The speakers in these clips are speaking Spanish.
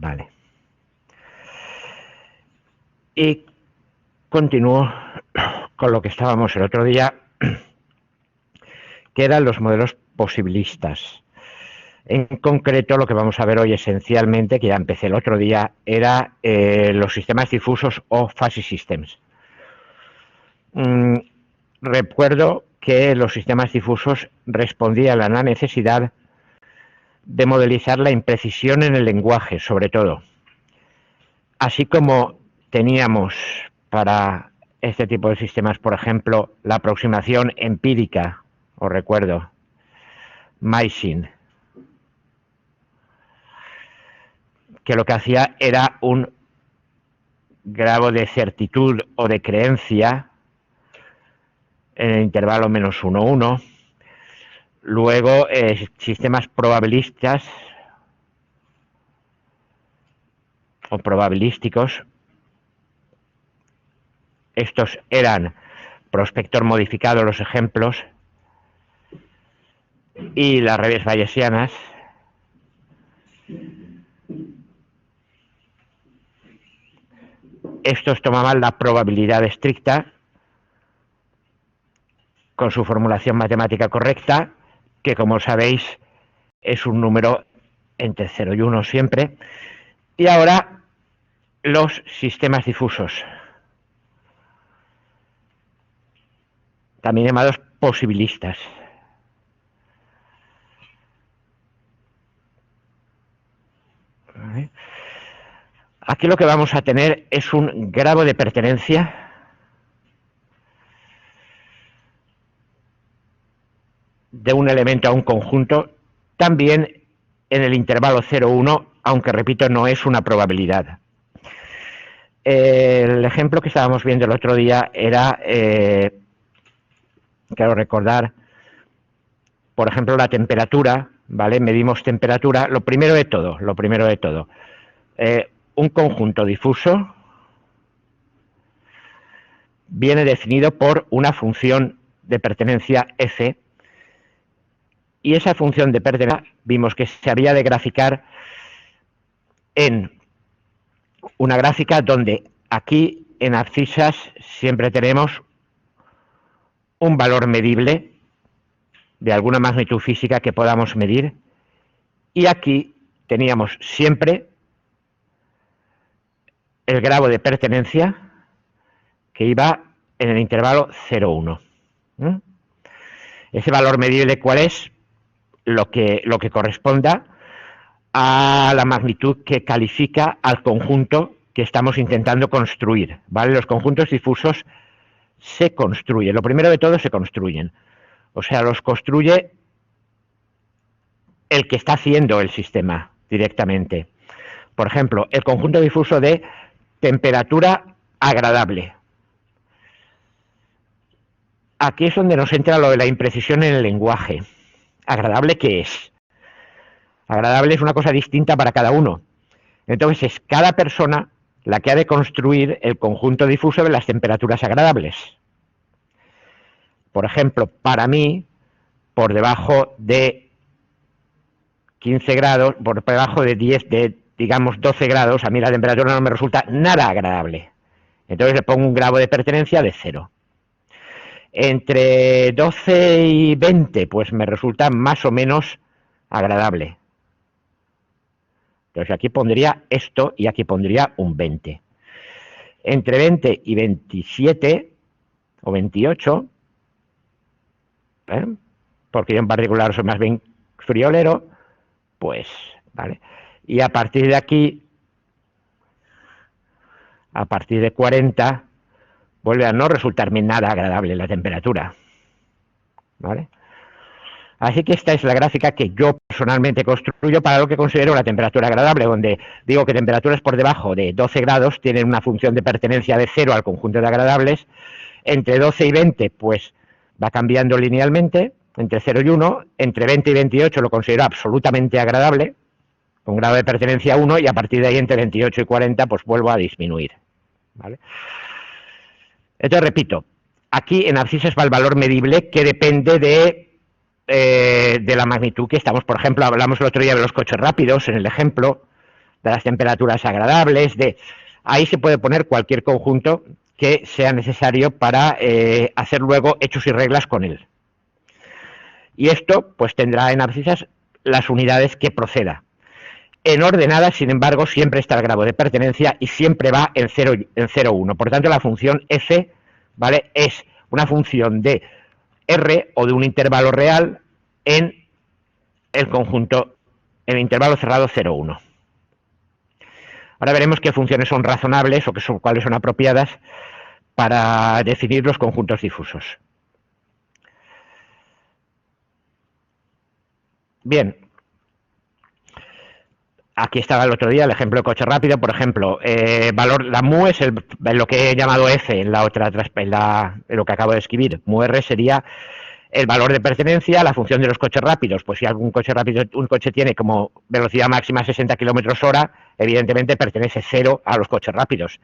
Vale. Y continúo con lo que estábamos el otro día, que eran los modelos posibilistas. En concreto, lo que vamos a ver hoy esencialmente, que ya empecé el otro día, era los sistemas difusos o fuzzy systems. Recuerdo que los sistemas difusos respondían a la necesidad de modelizar la imprecisión en el lenguaje, sobre todo. Así como teníamos para este tipo de sistemas, por ejemplo, la aproximación empírica, os recuerdo, Maysin, que lo que hacía era un grado de certitud o de creencia en el intervalo -1, 1. Luego, sistemas probabilistas o probabilísticos. Estos eran prospector modificado, los ejemplos, y las redes bayesianas. Estos tomaban la probabilidad estricta con su formulación matemática correcta, que como sabéis es un número entre 0 y 1 siempre. Y ahora los sistemas difusos, también llamados posibilistas. Aquí lo que vamos a tener es un grado de pertenencia de un elemento a un conjunto, también en el intervalo 0,1, aunque repito, no es una probabilidad. El ejemplo que estábamos viendo el otro día era, quiero recordar, por ejemplo, la temperatura, ¿vale? Medimos temperatura, lo primero de todo, un conjunto difuso viene definido por una función de pertenencia F, y esa función de pertenencia vimos que se había de graficar en una gráfica donde aquí en abscisas siempre tenemos un valor medible de alguna magnitud física que podamos medir, y aquí teníamos siempre el grado de pertenencia que iba en el intervalo 0,1. Ese valor medible, ¿cuál es? Lo que corresponda a la magnitud que califica al conjunto que estamos intentando construir, ¿vale? Los conjuntos difusos se construyen, lo primero de todo se construyen, o sea, los construye el que está haciendo el sistema directamente. Por ejemplo, el conjunto difuso de temperatura agradable. Aquí es donde nos entra lo de la imprecisión en el lenguaje. ¿Agradable qué es? Agradable es una cosa distinta para cada uno. Entonces es cada persona la que ha de construir el conjunto difuso de las temperaturas agradables. Por ejemplo, para mí, por debajo de 15 grados, por debajo de 10, digamos 12 grados, a mí la temperatura no me resulta nada agradable. Entonces le pongo un grado de pertenencia de 0. Entre 12 y 20, pues me resulta más o menos agradable. Entonces aquí pondría esto y aquí pondría un 20. Entre 20 y 27 o 28, porque yo en particular soy más bien friolero, pues, ¿vale? Y a partir de aquí, a partir de 40, vuelve a no resultarme nada agradable la temperatura, ¿vale? Así que esta es la gráfica que yo personalmente construyo para lo que considero una temperatura agradable, donde digo que temperaturas por debajo de 12 grados tienen una función de pertenencia de 0 al conjunto de agradables. Entre 12 y 20, pues va cambiando linealmente, entre 0 y 1. Entre 20 y 28 lo considero absolutamente agradable, con grado de pertenencia 1, y a partir de ahí entre 28 y 40 pues vuelvo a disminuir, ¿vale? Entonces repito, aquí en abscisas va el valor medible que depende de la magnitud que estamos. Por ejemplo, hablamos el otro día de los coches rápidos en el ejemplo, de las temperaturas agradables, ahí se puede poner cualquier conjunto que sea necesario para hacer luego hechos y reglas con él. Y esto pues tendrá en abscisas las unidades que proceda. En ordenadas, sin embargo, siempre está el grado de pertenencia y siempre va en 0,1. Por tanto, la función f, ¿vale?, es una función de R o de un intervalo real en el conjunto, en el intervalo cerrado 0,1. Ahora veremos qué funciones son razonables o cuáles son apropiadas para definir los conjuntos difusos. Bien, aquí estaba el otro día el ejemplo de coche rápido, por ejemplo, la mu es lo que he llamado f en la otra, en lo que acabo de escribir. Mu r sería el valor de pertenencia, la función de los coches rápidos. Pues si algún coche rápido, un coche tiene como velocidad máxima 60 km/h, evidentemente pertenece 0 a los coches rápidos.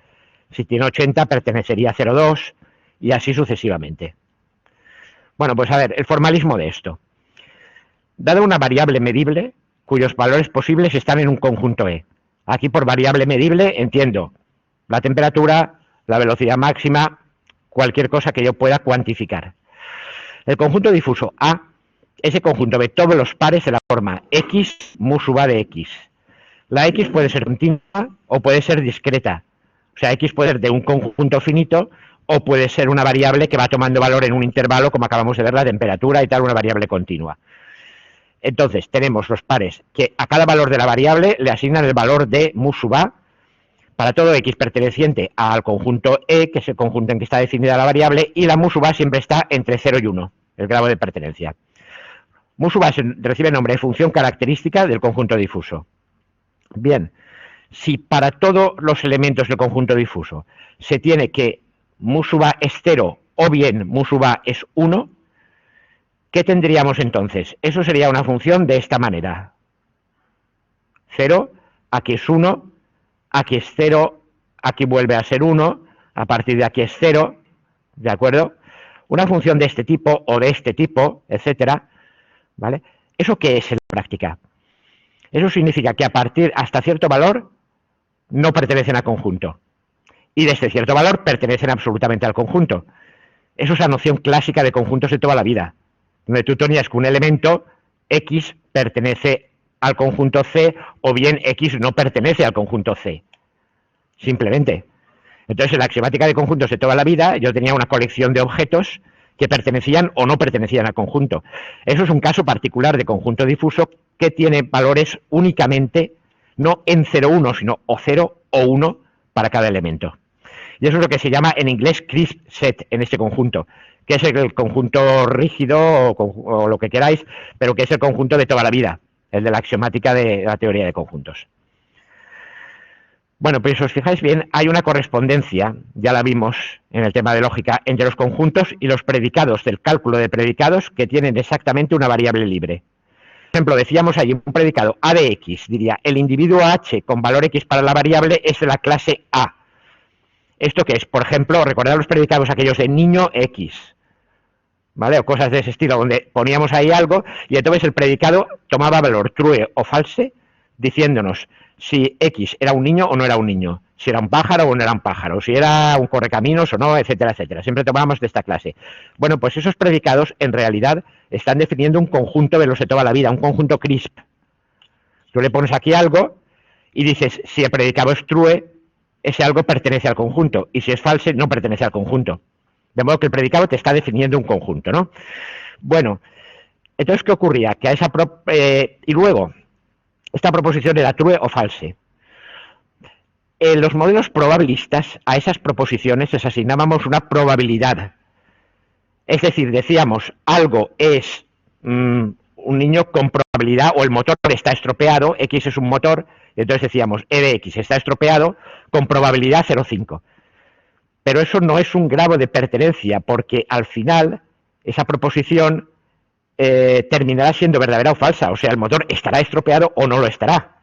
Si tiene 80, pertenecería a 0,2 y así sucesivamente. Bueno, pues a ver, el formalismo de esto. Dada una variable medible, cuyos valores posibles están en un conjunto E. Aquí por variable medible entiendo la temperatura, la velocidad máxima, cualquier cosa que yo pueda cuantificar. El conjunto difuso A, ese conjunto de todos los pares de la forma X mu sub A de X. La X puede ser continua o puede ser discreta. O sea, X puede ser de un conjunto finito o puede ser una variable que va tomando valor en un intervalo, como acabamos de ver, la temperatura y tal, una variable continua. Entonces, tenemos los pares que a cada valor de la variable le asignan el valor de mu sub A para todo X perteneciente al conjunto E, que es el conjunto en que está definida la variable, y la mu sub A siempre está entre 0 y 1, el grado de pertenencia. Mu sub A recibe nombre de función característica del conjunto difuso. Bien, si para todos los elementos del conjunto difuso se tiene que mu sub A es 0 o bien mu sub A es 1, ¿qué tendríamos entonces? Eso sería una función de esta manera. 0, aquí es 1, aquí es 0, aquí vuelve a ser 1, a partir de aquí es 0, ¿de acuerdo? Una función de este tipo o de este tipo, etcétera, ¿vale? ¿Eso qué es en la práctica? Eso significa que a partir hasta cierto valor no pertenecen al conjunto y desde cierto valor pertenecen absolutamente al conjunto. Eso es la noción clásica de conjuntos de toda la vida, donde tú tenías que un elemento X pertenece al conjunto C o bien X no pertenece al conjunto C. Simplemente. Entonces, en la axiomática de conjuntos de toda la vida, yo tenía una colección de objetos que pertenecían o no pertenecían al conjunto. Eso es un caso particular de conjunto difuso que tiene valores únicamente, no en 0,1, sino o 0 o 1 para cada elemento. Y eso es lo que se llama en inglés crisp set en este conjunto, que es el conjunto rígido o lo que queráis, pero que es el conjunto de toda la vida, el de la axiomática de la teoría de conjuntos. Bueno, pues si os fijáis bien, hay una correspondencia, ya la vimos en el tema de lógica, entre los conjuntos y los predicados del cálculo de predicados que tienen exactamente una variable libre. Por ejemplo, decíamos allí un predicado A de X, diría, el individuo H con valor X para la variable es de la clase A. ¿Esto qué es? Por ejemplo, recordad los predicados aquellos de niño X, ¿vale? O cosas de ese estilo, donde poníamos ahí algo y entonces el predicado tomaba valor true o false, diciéndonos si X era un niño o no era un niño, si era un pájaro o no era un pájaro, si era un correcaminos o no, etcétera, etcétera. Siempre tomábamos de esta clase. Bueno, pues esos predicados en realidad están definiendo un conjunto de los de toda la vida, un conjunto crisp. Tú le pones aquí algo y dices, si el predicado es true, ese algo pertenece al conjunto, y si es false, no pertenece al conjunto. De modo que el predicado te está definiendo un conjunto, ¿no? Bueno, entonces, ¿qué ocurría? Que a esa y luego, esta proposición era true o false. En los modelos probabilistas, a esas proposiciones les asignábamos una probabilidad. Es decir, decíamos, algo es un niño con probabilidad, o el motor está estropeado, X es un motor, y entonces decíamos, E de X está estropeado con probabilidad 0,5. Pero eso no es un grado de pertenencia, porque al final esa proposición terminará siendo verdadera o falsa, o sea, el motor estará estropeado o no lo estará.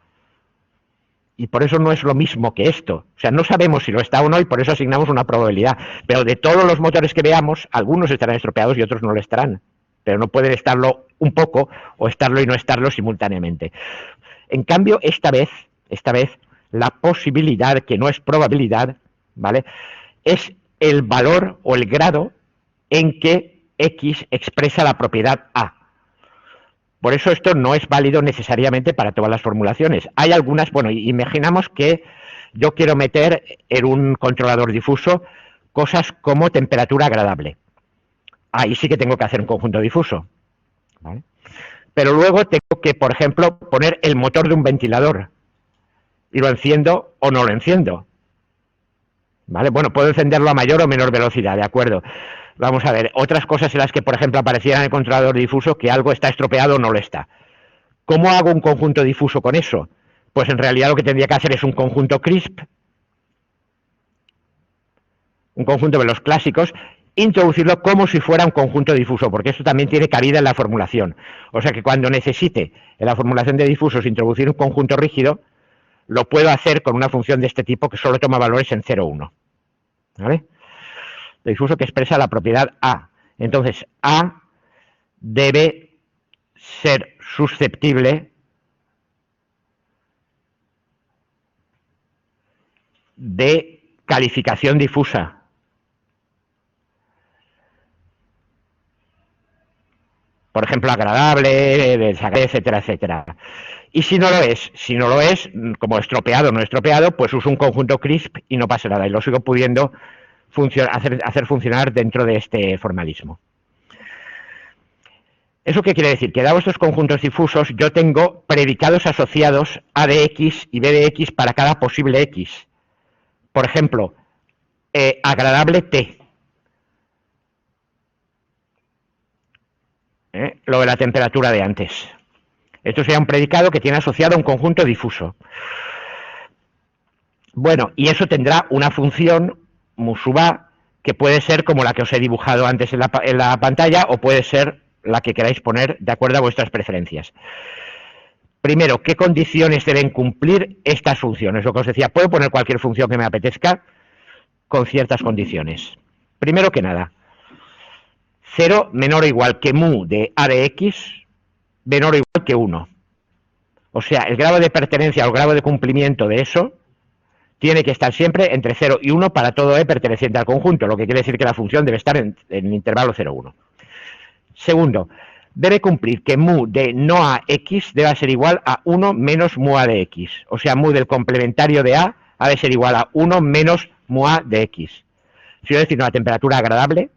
Y por eso no es lo mismo que esto. O sea, no sabemos si lo está o no y por eso asignamos una probabilidad. Pero de todos los motores que veamos, algunos estarán estropeados y otros no lo estarán. Pero no pueden estarlo un poco o estarlo y no estarlo simultáneamente. En cambio, esta vez la posibilidad, que no es probabilidad, ¿vale? Es el valor o el grado en que X expresa la propiedad A. Por eso esto no es válido necesariamente para todas las formulaciones. Hay algunas, bueno, imaginamos que yo quiero meter en un controlador difuso cosas como temperatura agradable. Ahí sí que tengo que hacer un conjunto difuso, ¿vale? Pero luego tengo que, por ejemplo, poner el motor de un ventilador y lo enciendo o no lo enciendo, ¿vale? Bueno, puedo encenderlo a mayor o menor velocidad, ¿de acuerdo? Vamos a ver, otras cosas en las que, por ejemplo, apareciera en el controlador difuso que algo está estropeado o no lo está. ¿Cómo hago un conjunto difuso con eso? Pues en realidad lo que tendría que hacer es un conjunto crisp, un conjunto de los clásicos, introducirlo como si fuera un conjunto difuso, porque esto también tiene cabida en la formulación. O sea que cuando necesite en la formulación de difusos introducir un conjunto rígido, lo puedo hacer con una función de este tipo que solo toma valores en 0, 1. ¿Vale? De difuso que expresa la propiedad A. Entonces, A debe ser susceptible de calificación difusa. Por ejemplo, agradable, desagradable, etcétera, etcétera. Y si no lo es, como estropeado o no estropeado, pues uso un conjunto crisp y no pasa nada. Y lo sigo pudiendo hacer funcionar dentro de este formalismo. ¿Eso qué quiere decir? Que dado estos conjuntos difusos, yo tengo predicados asociados A de X y B de X para cada posible X. Por ejemplo, agradable T. Lo de la temperatura de antes. Esto sería un predicado que tiene asociado un conjunto difuso. Bueno, y eso tendrá una función mu sub A que puede ser como la que os he dibujado antes en la pantalla o puede ser la que queráis poner de acuerdo a vuestras preferencias. Primero, ¿qué condiciones deben cumplir estas funciones? Lo que os decía, puedo poner cualquier función que me apetezca con ciertas condiciones. Primero que nada, 0 menor o igual que mu de A de X menor o igual que 1. O sea, el grado de pertenencia o el grado de cumplimiento de eso tiene que estar siempre entre 0 y 1 para todo E perteneciente al conjunto, lo que quiere decir que la función debe estar en el intervalo 0, 1. Segundo, debe cumplir que mu de no A X deba ser igual a 1 menos mu A de X. O sea, mu del complementario de A ha de ser igual a 1 menos mu A de X. Si yo decir una temperatura agradable,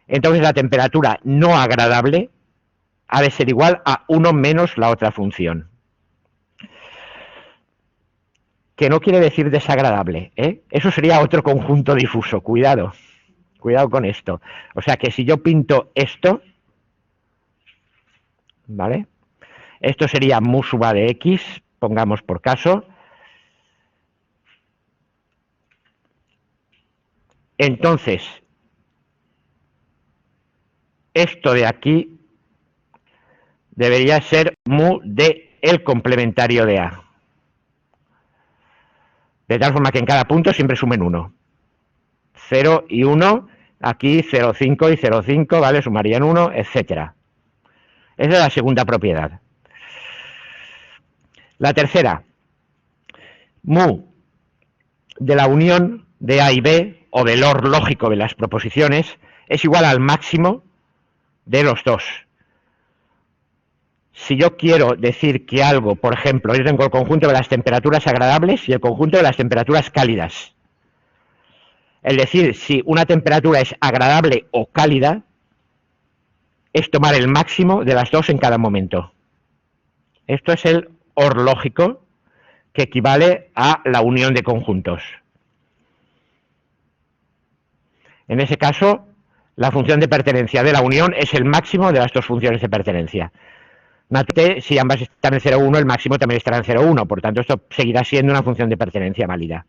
entonces la temperatura no agradable ha de ser igual a 1 menos la otra función. Que no quiere decir desagradable, ¿eh? Eso sería otro conjunto difuso, cuidado con esto. O sea que si yo pinto esto, ¿vale? Esto sería mu sub A de X, pongamos por caso. Entonces, esto de aquí debería ser mu de el complementario de A. De tal forma que en cada punto siempre sumen 1. 0 y 1, aquí 0,5 y 0,5, ¿vale? Sumarían 1, etcétera. Esa es la segunda propiedad. La tercera, mu de la unión de A y B, o del OR lógico de las proposiciones, es igual al máximo de los dos. Si yo quiero decir que algo, por ejemplo, yo tengo el conjunto de las temperaturas agradables y el conjunto de las temperaturas cálidas. Es decir, si una temperatura es agradable o cálida, es tomar el máximo de las dos en cada momento. Esto es el OR lógico, que equivale a la unión de conjuntos. En ese caso, la función de pertenencia de la unión es el máximo de las dos funciones de pertenencia. Naturalmente, si ambas están en 0,1, el máximo también estará en 0,1, por tanto esto seguirá siendo una función de pertenencia válida.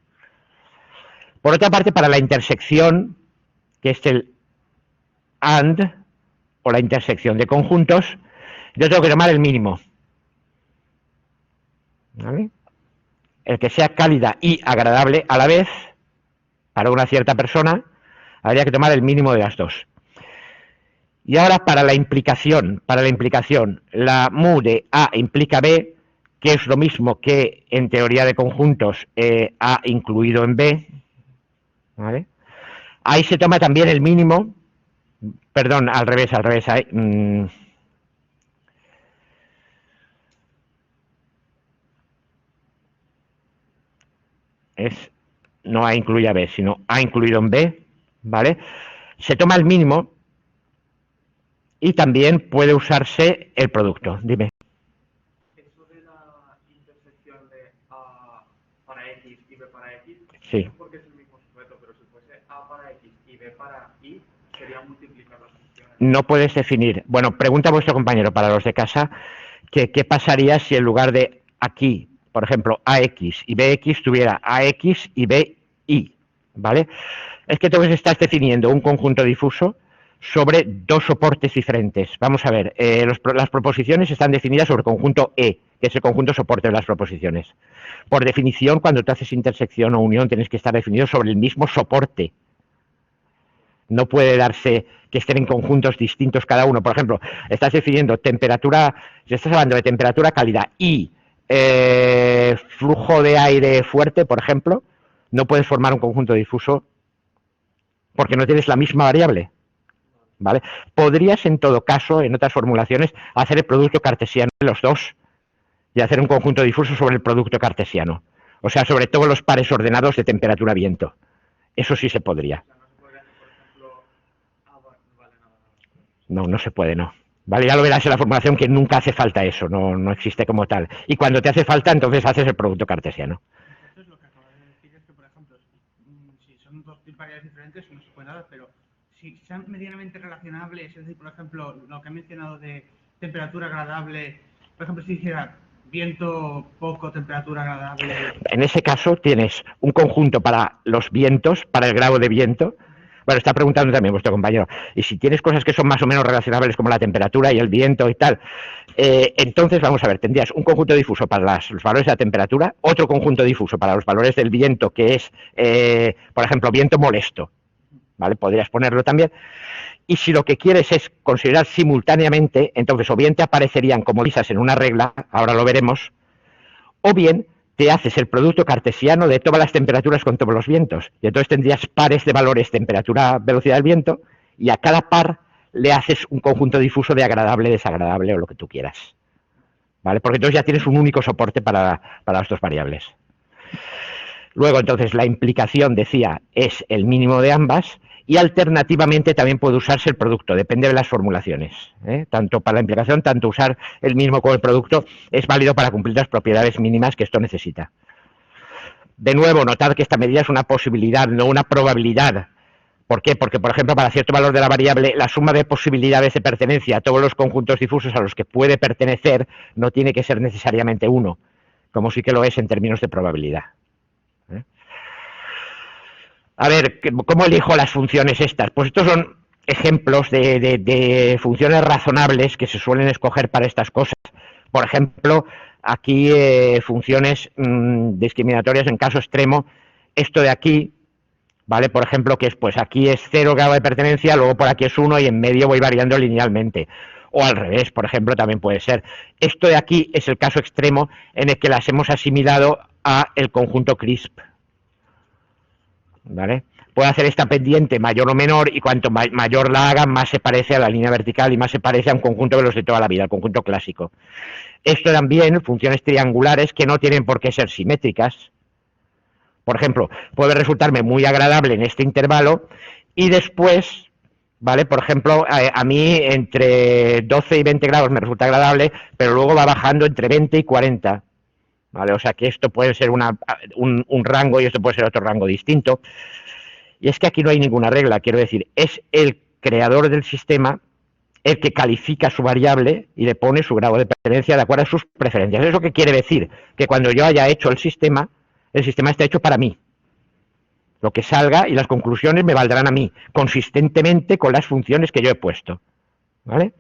Por otra parte, para la intersección, que es el AND, o la intersección de conjuntos, yo tengo que tomar el mínimo, ¿vale? El que sea cálida y agradable a la vez, para una cierta persona, habría que tomar el mínimo de las dos. Y ahora para la implicación, la mu de A implica B, que es lo mismo que en teoría de conjuntos A incluido en B, ¿vale? Ahí se toma también el mínimo, perdón, al revés, ahí, es no A incluye a B, sino A incluido en B, ¿vale? Se toma el mínimo y también puede usarse el producto. Dime. Eso de la intersección de A para X y B para X, Sí. porque es el mismo sujeto, pero si fuese A para X y B para Y, sería multiplicar las funciones. No puedes definir. Bueno, pregunta a vuestro compañero para los de casa que qué pasaría si en lugar de aquí, por ejemplo, AX y BX tuviera AX y BY, ¿vale? Es que entonces estás definiendo un conjunto difuso sobre dos soportes diferentes. Vamos a ver, las proposiciones están definidas sobre conjunto E, que es el conjunto soporte de las proposiciones. Por definición, cuando tú haces intersección o unión, tienes que estar definido sobre el mismo soporte. No puede darse que estén en conjuntos distintos cada uno. Por ejemplo, estás definiendo temperatura, si estás hablando de temperatura, calidad y flujo de aire fuerte, por ejemplo, no puedes formar un conjunto difuso porque no tienes la misma variable. ¿Vale? Podrías, en todo caso, en otras formulaciones, hacer el producto cartesiano de los dos y hacer un conjunto difuso sobre el producto cartesiano. O sea, sobre todos los pares ordenados de temperatura-viento. Eso sí se podría. No, no se puede, no. Vale, ya lo verás en la formulación que nunca hace falta eso, no existe como tal. Y cuando te hace falta, entonces haces el producto cartesiano. Entonces lo que acabas de decir es que, por ejemplo, si son dos variables diferentes, no se puede nada, pero si son medianamente relacionables, es decir, por ejemplo, lo que he mencionado de temperatura agradable, por ejemplo, si dijera viento poco, temperatura agradable. En ese caso tienes un conjunto para los vientos, para el grado de viento. Bueno, está preguntando también vuestro compañero. Y si tienes cosas que son más o menos relacionables como la temperatura y el viento y tal, entonces vamos a ver, tendrías un conjunto difuso para los valores de la temperatura, otro conjunto difuso para los valores del viento, que es, por ejemplo, viento molesto. ¿Vale? Podrías ponerlo también. Y si lo que quieres es considerar simultáneamente, entonces o bien te aparecerían como lisas en una regla, ahora lo veremos, o bien te haces el producto cartesiano de todas las temperaturas con todos los vientos. Y entonces tendrías pares de valores temperatura, velocidad del viento, y a cada par le haces un conjunto difuso de agradable, desagradable o lo que tú quieras. ¿Vale? Porque entonces ya tienes un único soporte para las dos variables. Luego, entonces, la implicación, decía, es el mínimo de ambas y alternativamente también puede usarse el producto, depende de las formulaciones. Tanto para la implicación, tanto usar el mínimo como el producto es válido para cumplir las propiedades mínimas que esto necesita. De nuevo, notad que esta medida es una posibilidad, no una probabilidad. ¿Por qué? Porque, por ejemplo, para cierto valor de la variable, la suma de posibilidades de pertenencia a todos los conjuntos difusos a los que puede pertenecer no tiene que ser necesariamente uno, como sí que lo es en términos de probabilidad. A ver, ¿cómo elijo las funciones estas? Pues estos son ejemplos de funciones razonables que se suelen escoger para estas cosas. Por ejemplo, aquí funciones discriminatorias en caso extremo. Esto de aquí, ¿vale? Por ejemplo, que es, pues aquí es 0 grado de pertenencia, luego por aquí es 1 y en medio voy variando linealmente. O al revés, por ejemplo, también puede ser. Esto de aquí es el caso extremo en el que las hemos asimilado a el conjunto CRISP. ¿Vale? Puedo hacer esta pendiente mayor o menor y cuanto mayor la haga, más se parece a la línea vertical y más se parece a un conjunto de los de toda la vida, el conjunto clásico. Esto también, funciones triangulares que no tienen por qué ser simétricas. Por ejemplo, puede resultarme muy agradable en este intervalo y después, ¿vale? Por ejemplo, a mí entre 12 y 20 grados me resulta agradable, pero luego va bajando entre 20 y 40. ¿Vale? O sea que esto puede ser un rango y esto puede ser otro rango distinto. Y es que aquí no hay ninguna regla, quiero decir, es el creador del sistema el que califica su variable y le pone su grado de pertenencia de acuerdo a sus preferencias. ¿Eso qué quiere decir? Que cuando yo haya hecho el sistema está hecho para mí. Lo que salga y las conclusiones me valdrán a mí, consistentemente con las funciones que yo he puesto. ¿Vale?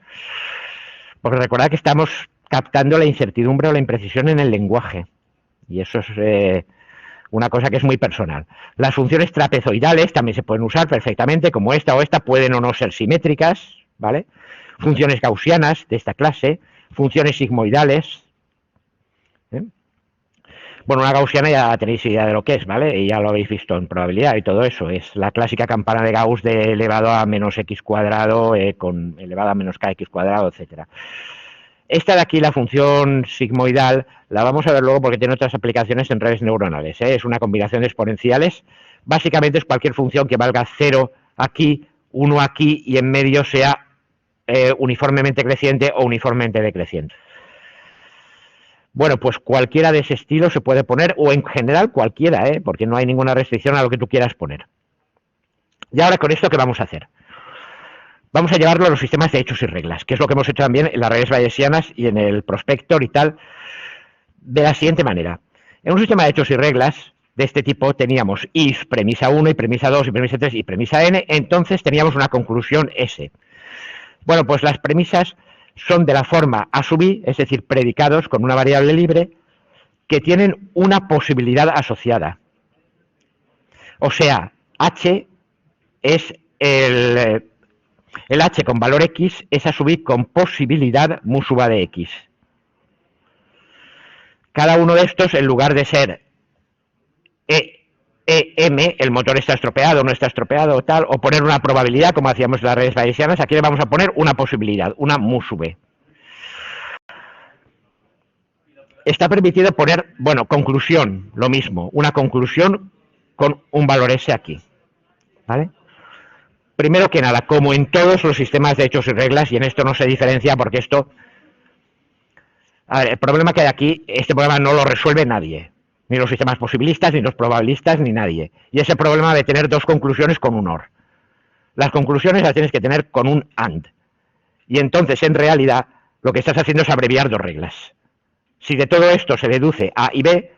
Porque recordad que estamos captando la incertidumbre o la imprecisión en el lenguaje. Y eso es una cosa que es muy personal. Las funciones trapezoidales también se pueden usar perfectamente, como esta o esta, pueden o no ser simétricas, ¿vale? Funciones gaussianas de esta clase, funciones sigmoidales, ¿eh? Bueno, una gaussiana ya tenéis idea de lo que es, ¿vale? Y ya lo habéis visto en probabilidad y todo eso. Es la clásica campana de Gauss de elevado a menos x cuadrado con elevado a menos kx cuadrado, etcétera. Esta de aquí, la función sigmoidal, la vamos a ver luego porque tiene otras aplicaciones en redes neuronales, ¿eh? Es una combinación de exponenciales. Básicamente es cualquier función que valga 0 aquí, 1 aquí y en medio sea uniformemente creciente o uniformemente decreciente. Bueno, pues cualquiera de ese estilo se puede poner, o en general cualquiera, porque no hay ninguna restricción a lo que tú quieras poner. Y ahora con esto, ¿qué vamos a hacer? Vamos a llevarlo a los sistemas de hechos y reglas, que es lo que hemos hecho también en las redes bayesianas y en el prospector y tal, de la siguiente manera. En un sistema de hechos y reglas de este tipo teníamos if, premisa 1, y premisa 2, y premisa 3, y premisa n, entonces teníamos una conclusión S. Bueno, pues las premisas son de la forma A sub i, es decir, predicados con una variable libre, que tienen una posibilidad asociada. O sea, H es el H con valor X es A sub i con posibilidad mu sub A de X. Cada uno de estos, en lugar de ser EM, el motor está estropeado, no está estropeado o tal, o poner una probabilidad, como hacíamos en las redes bayesianas, aquí le vamos a poner una posibilidad, una mu sub E. Está permitido poner, bueno, conclusión, lo mismo, una conclusión con un valor S aquí, ¿vale? Primero que nada, como en todos los sistemas de hechos y reglas, y en esto no se diferencia porque esto... A ver, el problema que hay aquí, este problema no lo resuelve nadie, ni los sistemas posibilistas, ni los probabilistas, ni nadie. Y es el problema de tener dos conclusiones con un OR. Las conclusiones las tienes que tener con un AND. Y entonces, en realidad, lo que estás haciendo es abreviar dos reglas. Si de todo esto se deduce A y B,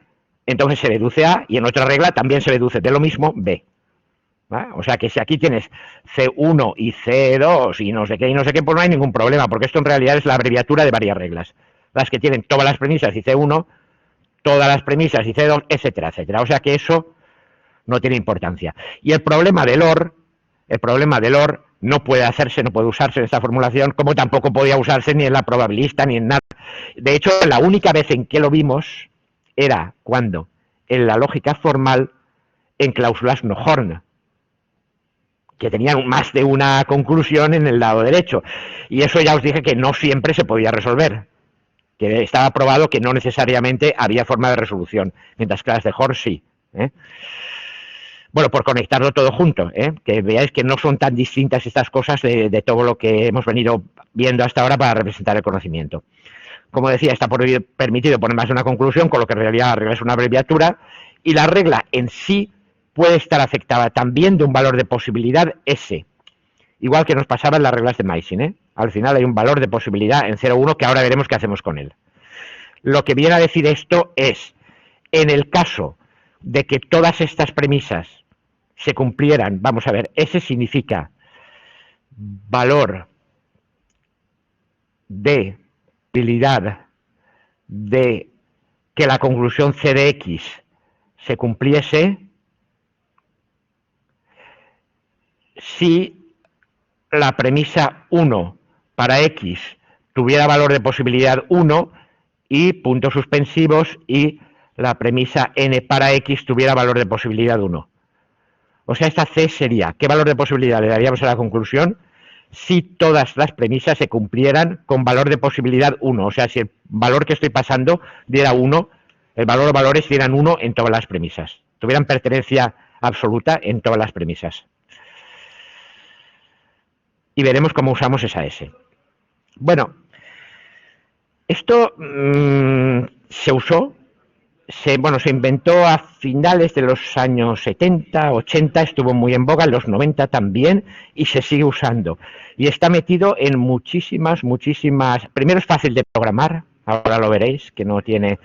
entonces se deduce A, y en otra regla también se deduce de lo mismo B. ¿Vale? O sea que si aquí tienes C1 y C2 y no sé qué, pues no hay ningún problema, porque esto en realidad es la abreviatura de varias reglas. Las que tienen todas las premisas y C1, todas las premisas y C2, etcétera, etcétera. O sea que eso no tiene importancia. Y el problema del OR no puede hacerse, no puede usarse en esta formulación, como tampoco podía usarse ni en la probabilista ni en nada. De hecho, la única vez en que lo vimos era cuando, en la lógica formal, en cláusulas no Horn, que tenían más de una conclusión en el lado derecho. Y eso ya os dije que no siempre se podía resolver, que estaba probado que no necesariamente había forma de resolución, mientras que las de Horn sí. Bueno, por conectarlo todo junto, que veáis que no son tan distintas estas cosas de todo lo que hemos venido viendo hasta ahora para representar el conocimiento. Como decía, está permitido poner más de una conclusión, con lo que en realidad la regla es una abreviatura, y la regla en sí puede estar afectada también de un valor de posibilidad S, igual que nos pasaba en las reglas de Meissen. Al final hay un valor de posibilidad en 0,1 que ahora veremos qué hacemos con él. Lo que viene a decir esto es, en el caso de que todas estas premisas se cumplieran, vamos a ver, S significa valor de posibilidad de que la conclusión C de X se cumpliese si la premisa 1 para X tuviera valor de posibilidad 1 y puntos suspensivos y la premisa N para X tuviera valor de posibilidad 1. O sea, esta C sería, ¿qué valor de posibilidad le daríamos a la conclusión? Si todas las premisas se cumplieran con valor de posibilidad 1. O sea, si el valor que estoy pasando diera 1, el valor o valores dieran 1 en todas las premisas. Tuvieran pertenencia absoluta en todas las premisas. Y veremos cómo usamos esa S. Bueno, esto se usó, se inventó a finales de los años 70, 80, estuvo muy en boga, en los 90 también, y se sigue usando. Y está metido en muchísimas... Primero es fácil de programar, ahora lo veréis, que no tiene...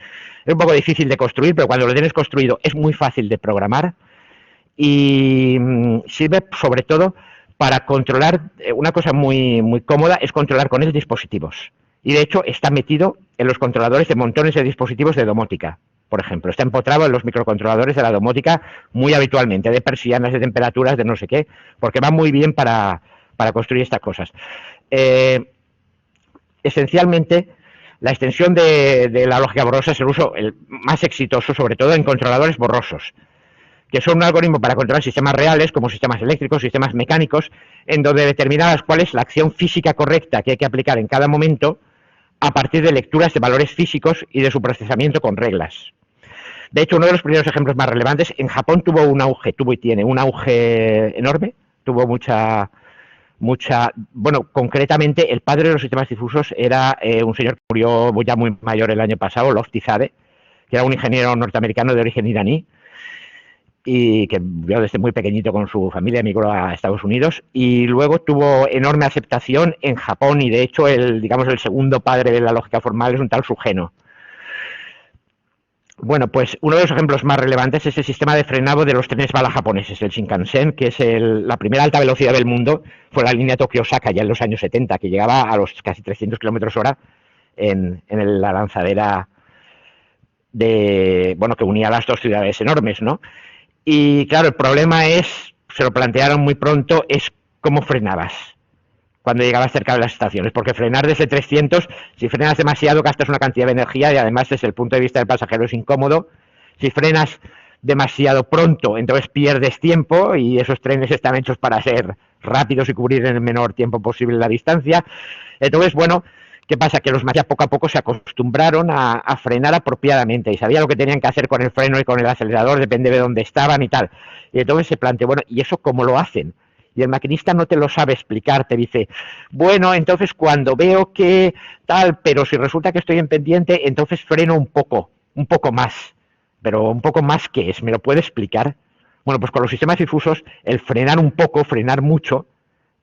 Es un poco difícil de construir, pero cuando lo tienes construido es muy fácil de programar. Y sirve sobre todo para controlar, una cosa muy cómoda es controlar con él dispositivos. Y de hecho está metido en los controladores de montones de dispositivos de domótica, por ejemplo. Está empotrado en los microcontroladores de la domótica muy habitualmente, de persianas, de temperaturas, de no sé qué, porque va muy bien para construir estas cosas. Esencialmente, La extensión de la lógica borrosa es el uso más exitoso, sobre todo en controladores borrosos, que son un algoritmo para controlar sistemas reales, como sistemas eléctricos, sistemas mecánicos, en donde determinadas cuál es la acción física correcta que hay que aplicar en cada momento a partir de lecturas de valores físicos y de su procesamiento con reglas. De hecho, uno de los primeros ejemplos más relevantes, en Japón tuvo y tiene un auge enorme, tuvo mucha, bueno, concretamente el padre de los sistemas difusos era un señor que murió ya muy mayor el año pasado, Loftizadeh, que era un ingeniero norteamericano de origen iraní, y que vivió desde muy pequeñito con su familia, emigró a Estados Unidos y luego tuvo enorme aceptación en Japón, y de hecho el segundo padre de la lógica formal es un tal Sugeno. Bueno, pues uno de los ejemplos más relevantes es el sistema de frenado de los trenes bala japoneses, el Shinkansen, que es la primera alta velocidad del mundo, fue la línea Tokio-Osaka ya en los años 70, que llegaba a los casi 300 km/h en la lanzadera que unía las dos ciudades enormes, ¿no? Y claro, el problema se lo plantearon muy pronto, es cómo frenabas cuando llegabas cerca de las estaciones, porque frenar desde 300, si frenas demasiado gastas una cantidad de energía y además desde el punto de vista del pasajero es incómodo. Si frenas demasiado pronto, entonces pierdes tiempo, y esos trenes están hechos para ser rápidos y cubrir en el menor tiempo posible la distancia. Entonces, bueno, ¿qué pasa? Que los maquinaristas poco a poco se acostumbraron a frenar apropiadamente y sabían lo que tenían que hacer con el freno y con el acelerador, depende de dónde estaban y tal. Y entonces se planteó, bueno, ¿y eso cómo lo hacen? Y el maquinista no te lo sabe explicar, te dice, bueno, entonces cuando veo que tal, pero si resulta que estoy en pendiente, entonces freno un poco más. Pero un poco más, ¿qué es? ¿Me lo puede explicar? Bueno, pues con los sistemas difusos, el frenar un poco, frenar mucho,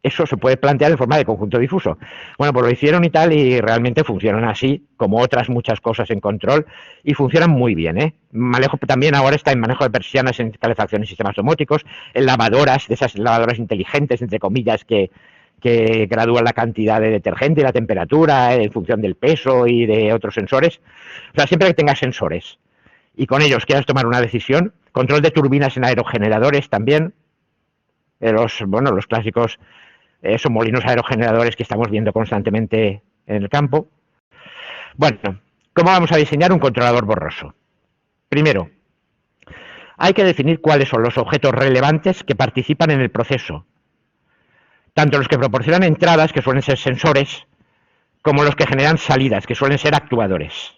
eso se puede plantear en forma de conjunto difuso. Bueno, pues lo hicieron y tal, y realmente funcionan así, como otras muchas cosas en control, y funcionan muy bien, ¿eh? Manejo también ahora está en manejo de persianas en calefacción y sistemas domóticos, en lavadoras, de esas lavadoras inteligentes, entre comillas, que gradúan la cantidad de detergente y la temperatura en función del peso y de otros sensores. O sea, siempre que tengas sensores y con ellos quieras tomar una decisión, control de turbinas en aerogeneradores también, los clásicos son molinos aerogeneradores que estamos viendo constantemente en el campo. Bueno, ¿cómo vamos a diseñar un controlador borroso? Primero, hay que definir cuáles son los objetos relevantes que participan en el proceso, tanto los que proporcionan entradas, que suelen ser sensores, como los que generan salidas, que suelen ser actuadores.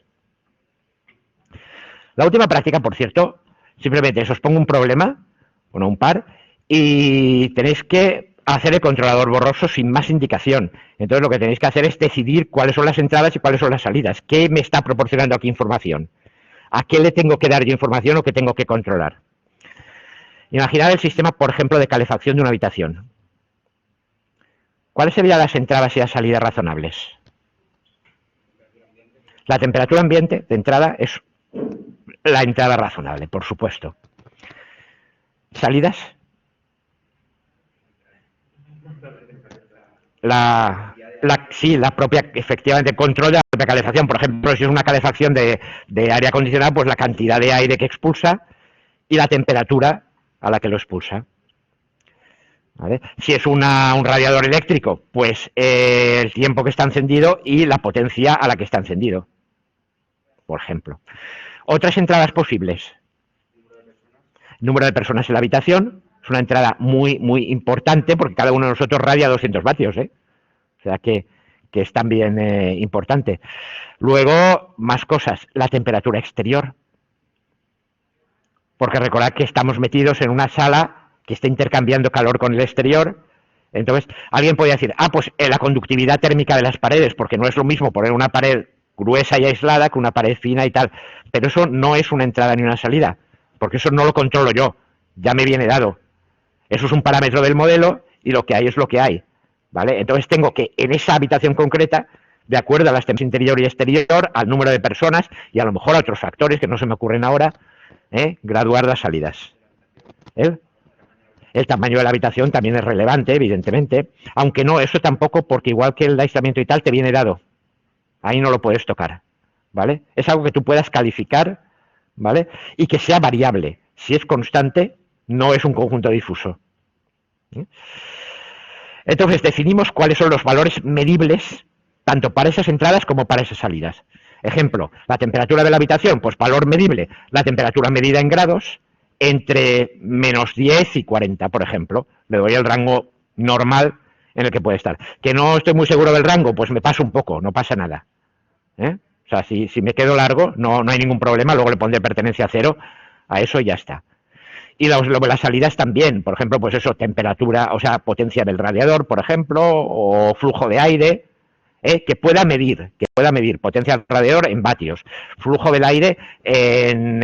La última práctica, por cierto, simplemente os pongo un problema, bueno, un par, y tenéis que hacer el controlador borroso sin más indicación. Entonces lo que tenéis que hacer es decidir cuáles son las entradas y cuáles son las salidas. ¿Qué me está proporcionando aquí información? ¿A qué le tengo que dar yo información o qué tengo que controlar? Imaginad el sistema, por ejemplo, de calefacción de una habitación. ¿Cuáles serían las entradas y las salidas razonables? La temperatura ambiente de entrada es la entrada razonable, por supuesto. ¿Salidas? La propia, efectivamente, control de la propia calefacción. Por ejemplo, si es una calefacción de aire acondicionado, pues la cantidad de aire que expulsa y la temperatura a la que lo expulsa. ¿Vale? Si es un radiador eléctrico, pues el tiempo que está encendido y la potencia a la que está encendido, por ejemplo. Otras entradas posibles. Número de personas en la habitación. Es una entrada muy, muy importante porque cada uno de nosotros radia 200 vatios, ¿eh? O sea que es también importante. Luego, más cosas. La temperatura exterior. Porque recordad que estamos metidos en una sala que está intercambiando calor con el exterior. Entonces, alguien podría decir, pues la conductividad térmica de las paredes, porque no es lo mismo poner una pared gruesa y aislada que una pared fina y tal. Pero eso no es una entrada ni una salida, porque eso no lo controlo yo, ya me viene dado. Eso es un parámetro del modelo y lo que hay es lo que hay, ¿vale? Entonces tengo que, en esa habitación concreta, de acuerdo a las temperaturas interior y exterior, al número de personas y a lo mejor a otros factores que no se me ocurren ahora, graduar las salidas. El tamaño de la habitación también es relevante, evidentemente, aunque no, eso tampoco, porque igual que el aislamiento y tal, te viene dado. Ahí no lo puedes tocar, ¿vale? Es algo que tú puedas calificar, ¿vale? Y que sea variable. Si es constante, no es un conjunto difuso. Entonces definimos cuáles son los valores medibles tanto para esas entradas como para esas salidas. Ejemplo, la temperatura de la habitación, pues valor medible, la temperatura medida en grados, entre -10 y 40, por ejemplo. Le doy el rango normal en el que puede estar. Que no estoy muy seguro del rango, pues me paso un poco, no pasa nada. O sea, si me quedo largo, no hay ningún problema, luego le pondré pertenencia a 0 a eso y ya está. Y las salidas también, por ejemplo, pues eso, temperatura, o sea, potencia del radiador, por ejemplo, o flujo de aire, que pueda medir potencia del radiador en vatios, flujo del aire en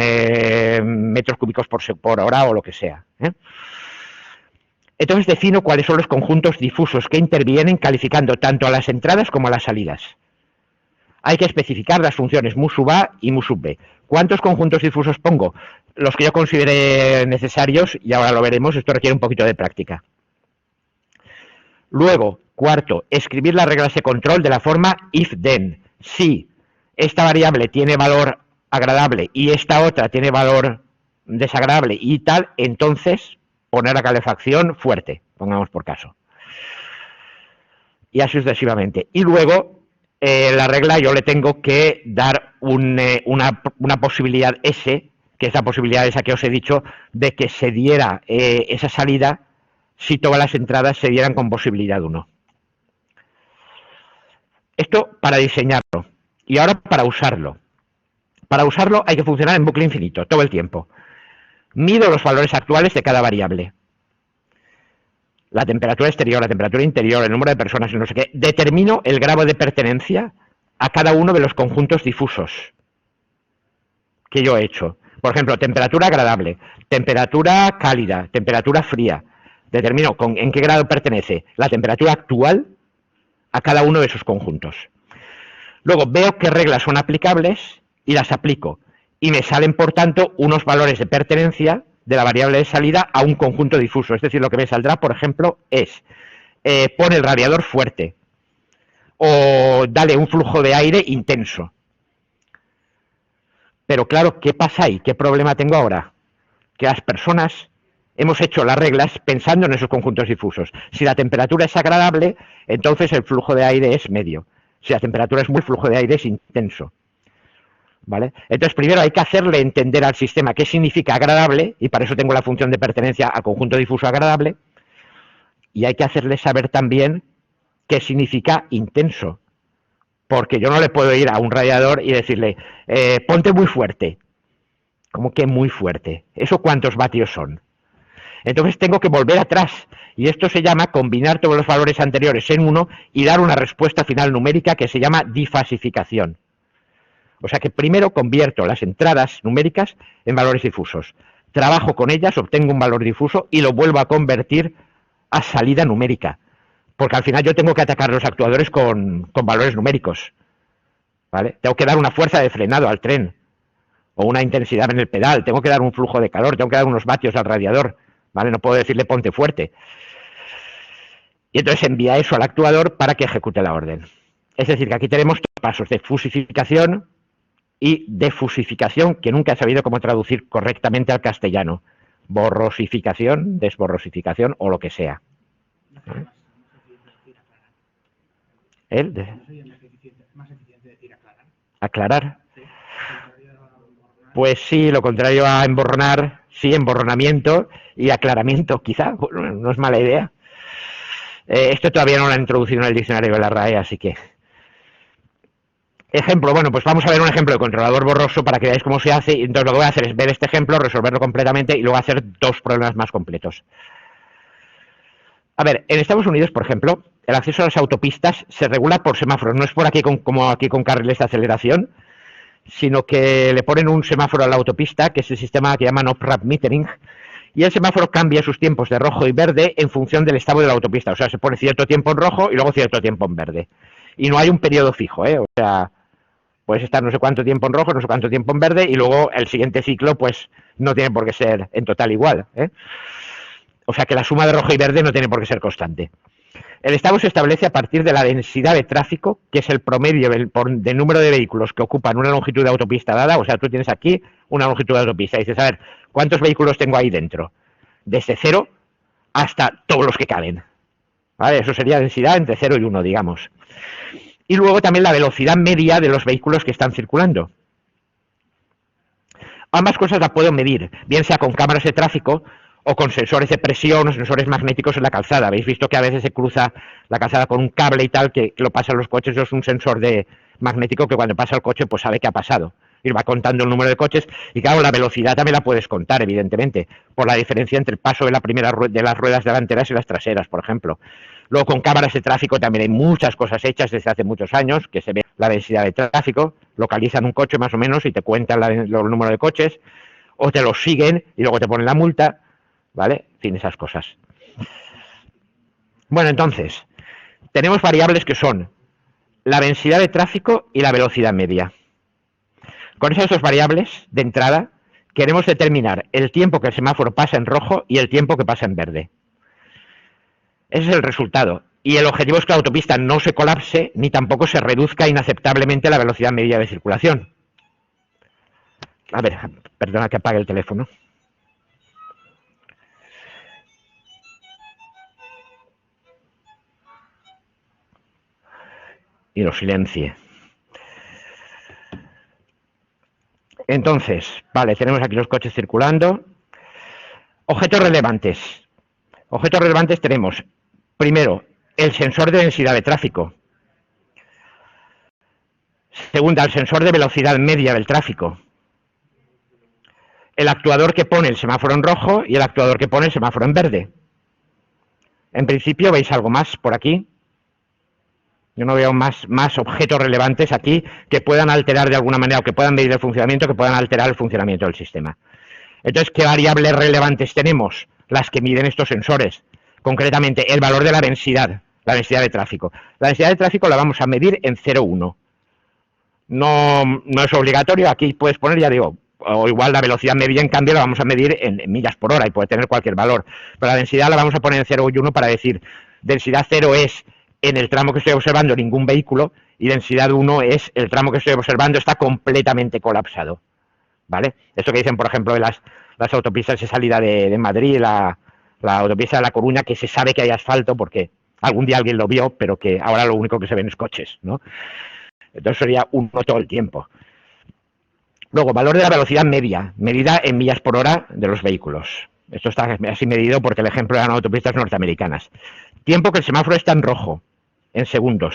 metros cúbicos por hora o lo que sea. Entonces defino cuáles son los conjuntos difusos que intervienen calificando tanto a las entradas como a las salidas. Hay que especificar las funciones mu sub a y mu sub b. ¿Cuántos conjuntos difusos pongo? Los que yo considere necesarios, y ahora lo veremos, esto requiere un poquito de práctica. Luego, cuarto, escribir las reglas de control de la forma if-then. Si esta variable tiene valor agradable y esta otra tiene valor desagradable y tal, entonces poner la calefacción fuerte, pongamos por caso. Y así sucesivamente. Y luego, la regla yo le tengo que dar una posibilidad S, que es la posibilidad esa que os he dicho, de que se diera esa salida si todas las entradas se dieran con posibilidad 1. Esto para diseñarlo. Y ahora para usarlo. Para usarlo hay que funcionar en bucle infinito, todo el tiempo. Mido los valores actuales de cada variable. La temperatura exterior, la temperatura interior, el número de personas, no sé qué. Determino el grado de pertenencia a cada uno de los conjuntos difusos que yo he hecho. Por ejemplo, temperatura agradable, temperatura cálida, temperatura fría. Determino en qué grado pertenece la temperatura actual a cada uno de esos conjuntos. Luego veo qué reglas son aplicables y las aplico. Y me salen, por tanto, unos valores de pertenencia de la variable de salida a un conjunto difuso. Es decir, lo que me saldrá, por ejemplo, es pon el radiador fuerte o dale un flujo de aire intenso. Pero claro, ¿qué pasa ahí? ¿Qué problema tengo ahora? Que las personas hemos hecho las reglas pensando en esos conjuntos difusos. Si la temperatura es agradable, entonces el flujo de aire es medio. Si la temperatura es muy, el flujo de aire es intenso. ¿Vale? Entonces, primero hay que hacerle entender al sistema qué significa agradable, y para eso tengo la función de pertenencia a conjunto difuso agradable, y hay que hacerle saber también qué significa intenso, porque yo no le puedo ir a un radiador y decirle, ponte muy fuerte. ¿Cómo que muy fuerte? ¿Eso cuántos vatios son? Entonces tengo que volver atrás, y esto se llama combinar todos los valores anteriores en uno y dar una respuesta final numérica que se llama difasificación. O sea que primero convierto las entradas numéricas en valores difusos. Trabajo con ellas, obtengo un valor difuso y lo vuelvo a convertir a salida numérica. Porque al final yo tengo que atacar los actuadores con valores numéricos. ¿Vale? Tengo que dar una fuerza de frenado al tren. O una intensidad en el pedal. Tengo que dar un flujo de calor. Tengo que dar unos vatios al radiador. ¿Vale? No puedo decirle ponte fuerte. Y entonces envía eso al actuador para que ejecute la orden. Es decir, que aquí tenemos dos pasos de fusificación y defusificación, que nunca he sabido cómo traducir correctamente al castellano. Borrosificación, desborrosificación o lo que sea. ¿El? Más eficiente decir aclarar. ¿Aclarar? Pues sí, lo contrario a emborronar, sí, emborronamiento y aclaramiento, quizá, no es mala idea. Esto todavía no lo han introducido en el diccionario de la RAE, así que... Ejemplo, bueno, pues vamos a ver un ejemplo de controlador borroso para que veáis cómo se hace. Entonces lo que voy a hacer es ver este ejemplo, resolverlo completamente y luego hacer dos problemas más completos. A ver, en Estados Unidos, por ejemplo, el acceso a las autopistas se regula por semáforos. No es por aquí como aquí con carriles de aceleración, sino que le ponen un semáforo a la autopista, que es el sistema que llaman off-ramp metering, y el semáforo cambia sus tiempos de rojo y verde en función del estado de la autopista. O sea, se pone cierto tiempo en rojo y luego cierto tiempo en verde. Y no hay un periodo fijo, O sea... puedes estar no sé cuánto tiempo en rojo, no sé cuánto tiempo en verde, y luego el siguiente ciclo, pues, no tiene por qué ser en total igual, O sea que la suma de rojo y verde no tiene por qué ser constante. El estado se establece a partir de la densidad de tráfico, que es el promedio del número de vehículos que ocupan una longitud de autopista dada. O sea, tú tienes aquí una longitud de autopista y dices, a ver, ¿cuántos vehículos tengo ahí dentro? Desde 0 hasta todos los que caben. ¿Vale? Eso sería densidad entre 0 y 1, digamos. y luego también la velocidad media de los vehículos que están circulando. Ambas cosas las puedo medir, bien sea con cámaras de tráfico o con sensores de presión o sensores magnéticos en la calzada. Habéis visto que a veces se cruza la calzada con un cable y tal, que lo pasan los coches. Eso es un sensor magnético que cuando pasa el coche pues sabe qué ha pasado. Y va contando el número de coches. Y claro, la velocidad también la puedes contar, evidentemente, por la diferencia entre el paso de de las ruedas delanteras y las traseras, por ejemplo. Luego con cámaras de tráfico también hay muchas cosas hechas desde hace muchos años, que se ve la densidad de tráfico, localizan un coche más o menos y te cuentan los números de coches, o te los siguen y luego te ponen la multa, ¿vale? En fin, esas cosas. Bueno, entonces, tenemos variables que son la densidad de tráfico y la velocidad media. Con esas dos variables, de entrada, queremos determinar el tiempo que el semáforo pasa en rojo y el tiempo que pasa en verde. Ese es el resultado. Y el objetivo es que la autopista no se colapse ni tampoco se reduzca inaceptablemente la velocidad media de circulación. A ver, perdona que apague el teléfono. Y lo silencie. Entonces, vale, tenemos aquí los coches circulando. Objetos relevantes. Objetos relevantes tenemos, primero, el sensor de densidad de tráfico. Segunda, el sensor de velocidad media del tráfico. El actuador que pone el semáforo en rojo y el actuador que pone el semáforo en verde. En principio, ¿veis algo más por aquí? Yo no veo más objetos relevantes aquí que puedan alterar de alguna manera o que puedan medir el funcionamiento, que puedan alterar el funcionamiento del sistema. Entonces, ¿qué variables relevantes tenemos? Las que miden estos sensores. Concretamente, el valor de la densidad de tráfico. La densidad de tráfico la vamos a medir en 0,1. No es obligatorio, aquí puedes poner, ya digo, o igual la velocidad media, en cambio, la vamos a medir en millas por hora y puede tener cualquier valor. Pero la densidad la vamos a poner en 0,1 para decir, densidad 0 es en el tramo que estoy observando ningún vehículo y densidad 1 es el tramo que estoy observando está completamente colapsado, ¿vale? Esto que dicen, por ejemplo, de las autopistas de salida de Madrid, la autopista de La Coruña, que se sabe que hay asfalto porque algún día alguien lo vio, pero que ahora lo único que se ven es coches, ¿no? Entonces sería 1 todo el tiempo. Luego, valor de la velocidad media, medida en millas por hora de los vehículos. Esto está así medido porque el ejemplo eran autopistas norteamericanas. Tiempo que el semáforo está en rojo, en segundos.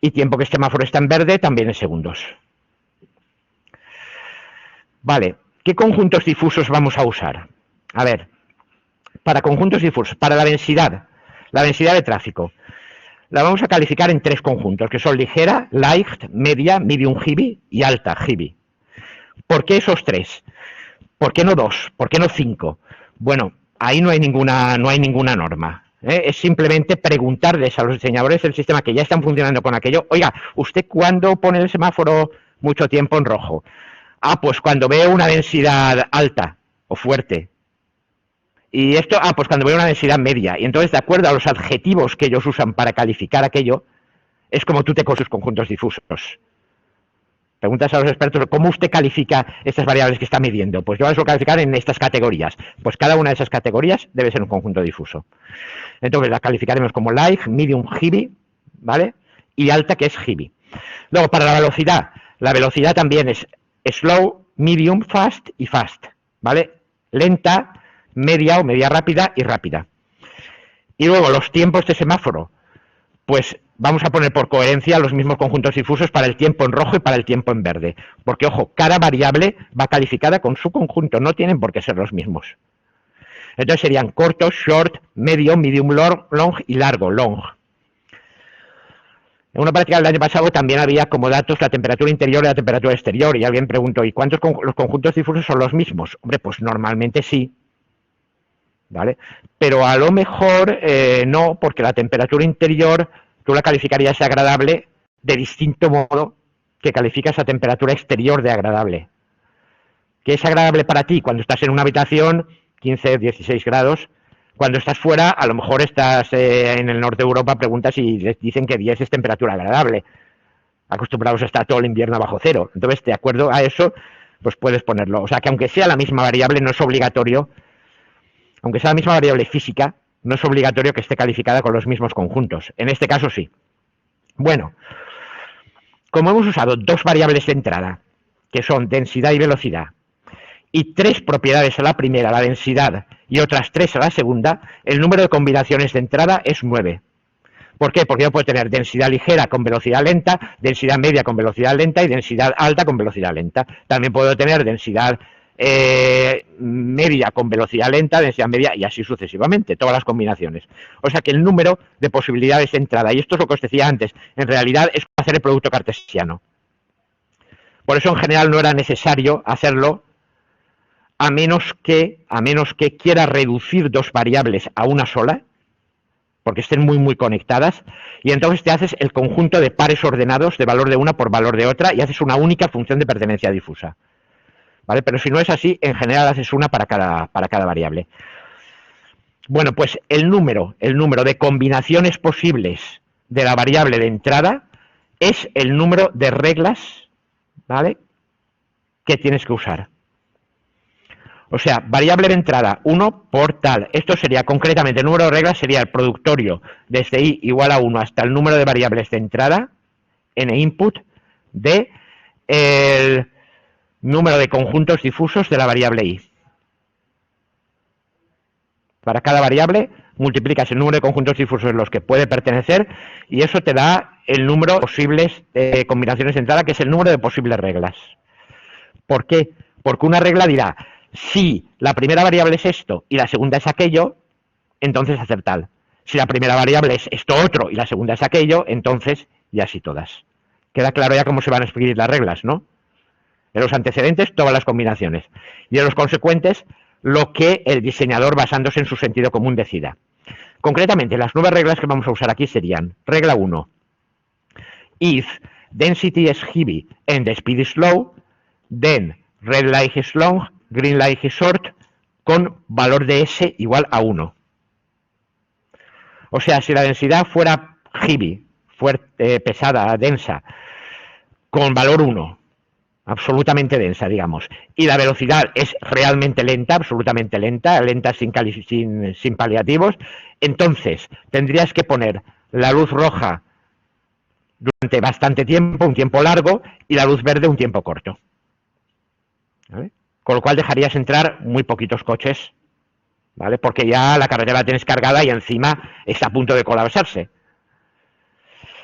Y tiempo que el semáforo está en verde, también en segundos. Vale, ¿qué conjuntos difusos vamos a usar? A ver, para conjuntos difusos, para la densidad de tráfico, la vamos a calificar en 3 conjuntos, que son ligera, light, media, medium heavy y alta heavy. ¿Por qué esos 3? ¿Por qué no 2? ¿Por qué no 5? Bueno, ahí no hay ninguna norma. Es simplemente preguntarles a los diseñadores del sistema que ya están funcionando con aquello, oiga, ¿usted cuándo pone el semáforo mucho tiempo en rojo? Ah, pues cuando veo una densidad alta o fuerte. Y esto, pues cuando veo una densidad media. Y entonces, de acuerdo a los adjetivos que ellos usan para calificar aquello, es como tú te con sus conjuntos difusos. Preguntas a los expertos, ¿cómo usted califica estas variables que está midiendo? Pues yo las voy a calificar en estas categorías. Pues cada una de esas categorías debe ser un conjunto difuso. Entonces la calificaremos como light, medium, heavy, ¿vale? Y alta, que es heavy. Luego, para la velocidad también es slow, medium, fast y fast, ¿vale? Lenta, media o media rápida y rápida. Y luego los tiempos de semáforo, pues vamos a poner por coherencia los mismos conjuntos difusos para el tiempo en rojo y para el tiempo en verde. Porque, ojo, cada variable va calificada con su conjunto, no tienen por qué ser los mismos. Entonces serían corto, short, medio, medium, long y largo, long. En una práctica del año pasado también había como datos la temperatura interior y la temperatura exterior. Y alguien preguntó, ¿y cuántos los conjuntos difusos son los mismos? Hombre, pues normalmente sí, ¿vale? Pero a lo mejor no, porque la temperatura interior tú la calificarías de agradable de distinto modo que calificas la temperatura exterior de agradable. ¿Qué es agradable para ti? Cuando estás en una habitación, 15, 16 grados. Cuando estás fuera, a lo mejor estás en el norte de Europa, preguntas y les dicen que 10 es temperatura agradable. Acostumbrados a estar todo el invierno bajo cero. Entonces, de acuerdo a eso, pues puedes ponerlo. O sea, que aunque sea la misma variable, no es obligatorio, aunque sea la misma variable física, no es obligatorio que esté calificada con los mismos conjuntos. En este caso sí. Bueno, como hemos usado dos variables de entrada, que son densidad y velocidad, y tres propiedades a la primera, la densidad, y otras tres a la segunda, el número de combinaciones de entrada es 9. ¿Por qué? Porque yo puedo tener densidad ligera con velocidad lenta, densidad media con velocidad lenta y densidad alta con velocidad lenta. También puedo tener densidad media con velocidad lenta, densidad media y así sucesivamente, todas las combinaciones. O sea que el número de posibilidades de entrada, y esto es lo que os decía antes, en realidad es hacer el producto cartesiano. Por eso en general no era necesario hacerlo a menos que quiera reducir dos variables a una sola, porque estén muy conectadas, y entonces te haces el conjunto de pares ordenados de valor de una por valor de otra y haces una única función de pertenencia difusa. ¿Vale? Pero si no es así, en general haces una para cada variable. Bueno, pues el número de combinaciones posibles de la variable de entrada es el número de reglas, ¿vale?, que tienes que usar. O sea, variable de entrada 1 por tal. Esto sería concretamente, el número de reglas sería el productorio desde i igual a 1 hasta el número de variables de entrada, n input, de el número de conjuntos difusos de la variable i. Para cada variable multiplicas el número de conjuntos difusos en los que puede pertenecer y eso te da el número de posibles combinaciones de entrada, que es el número de posibles reglas. ¿Por qué? Porque una regla dirá, si la primera variable es esto y la segunda es aquello, entonces hacer tal. Si la primera variable es esto otro y la segunda es aquello, entonces y así todas. Queda claro ya cómo se van a escribir las reglas, ¿no? En los antecedentes, todas las combinaciones. Y en los consecuentes, lo que el diseñador, basándose en su sentido común, decida. Concretamente, las nuevas reglas que vamos a usar aquí serían: regla 1. If density is heavy and the speed is low, then red light is long, green light is short, con valor de S igual a 1. O sea, si la densidad fuera heavy, fuerte, pesada, densa, con valor 1, absolutamente densa, digamos, y la velocidad es realmente lenta, absolutamente lenta, sin paliativos, entonces tendrías que poner la luz roja durante bastante tiempo, un tiempo largo, y la luz verde un tiempo corto. ¿Vale? Con lo cual dejarías entrar muy poquitos coches, ¿vale? Porque ya la carretera la tienes cargada y encima está a punto de colapsarse.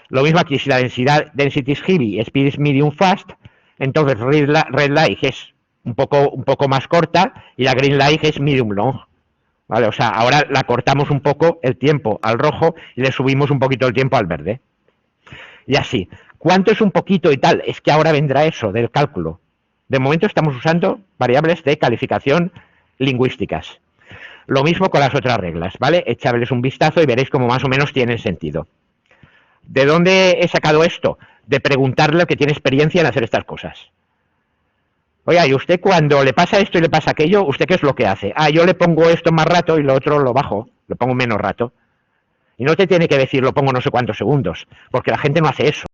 Lo mismo aquí, si la density is heavy, speed is medium fast, entonces red light es un poco más corta y la green light es medium long. ¿Vale? O sea, ahora la cortamos un poco el tiempo al rojo y le subimos un poquito el tiempo al verde. Y así. ¿Cuánto es un poquito y tal? Es que ahora vendrá eso del cálculo. De momento estamos usando variables de calificación lingüísticas. Lo mismo con las otras reglas, ¿vale? Echadles un vistazo y veréis cómo más o menos tienen sentido. ¿De dónde he sacado esto? De preguntarle al que tiene experiencia en hacer estas cosas. Oiga, ¿y usted cuando le pasa esto y le pasa aquello, usted qué es lo que hace? Ah, yo le pongo esto más rato y lo otro lo bajo, lo pongo menos rato. Y no te tiene que decir lo pongo no sé cuántos segundos, porque la gente no hace eso.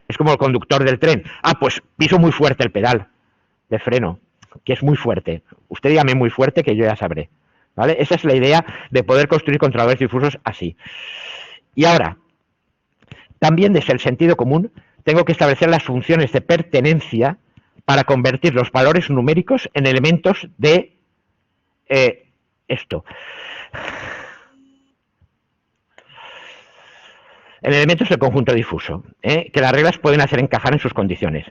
Es como el conductor del tren. Ah, pues piso muy fuerte el pedal de freno, que es muy fuerte. Usted dígame muy fuerte que yo ya sabré. ¿Vale? Esa es la idea de poder construir controladores difusos así. Y ahora, también desde el sentido común, tengo que establecer las funciones de pertenencia para convertir los valores numéricos en elementos de esto. En elementos del conjunto difuso, que las reglas pueden hacer encajar en sus condiciones.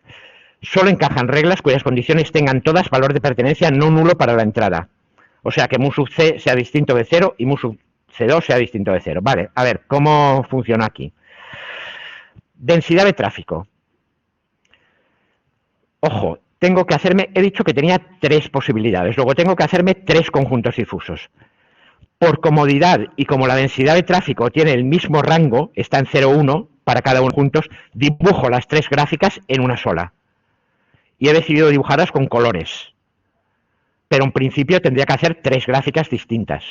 Solo encajan reglas cuyas condiciones tengan todas valor de pertenencia no nulo para la entrada. O sea, que mu sub c sea distinto de 0 y mu sub c2 sea distinto de 0. Vale, a ver, ¿cómo funciona aquí? Densidad de tráfico. Ojo, he dicho que tenía tres posibilidades, luego tengo que hacerme tres conjuntos difusos. Por comodidad y como la densidad de tráfico tiene el mismo rango, está en 0, 1 para cada uno juntos, dibujo las tres gráficas en una sola. Y he decidido dibujarlas con colores. Pero en principio tendría que hacer tres gráficas distintas.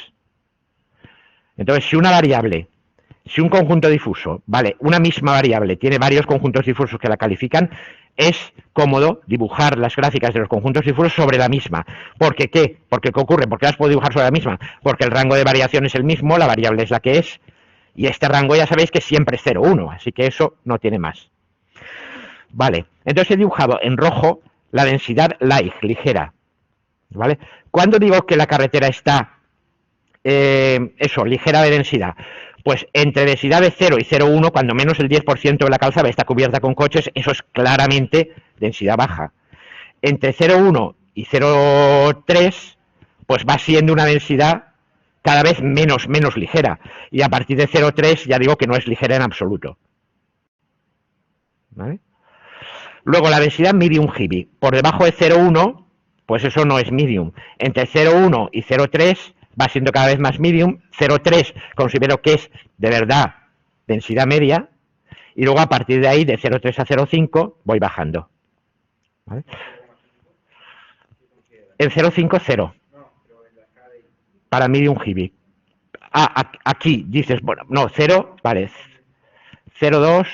Entonces, si un conjunto difuso, vale, una misma variable tiene varios conjuntos difusos que la califican, es cómodo dibujar las gráficas de los conjuntos difusos sobre la misma. ¿Por qué? Porque ¿qué ocurre? ¿Por qué las puedo dibujar sobre la misma? Porque el rango de variación es el mismo, la variable es la que es, Y este rango ya sabéis que siempre es 0,1, así que eso no tiene más. Vale, entonces he dibujado en rojo la densidad light, ligera. ¿Vale? ¿Cuándo digo que la carretera está, ligera de densidad? Pues entre densidad de 0 y 0,1, cuando menos el 10% de la calzada está cubierta con coches, eso es claramente densidad baja. Entre 0,1 y 0,3, pues va siendo una densidad cada vez menos ligera. Y a partir de 0,3 ya digo que no es ligera en absoluto. ¿Vale? Luego la densidad medium heavy. Por debajo de 0,1, pues eso no es medium. Entre 0,1 y 0,3 va siendo cada vez más medium. 0,3 considero que es de verdad densidad media. Y luego a partir de ahí, de 0,3 a 0,5, voy bajando. ¿Vale? En 0,5, 0. Para medium heavy. Ah, aquí dices, bueno, no, 0, vale. 0,2.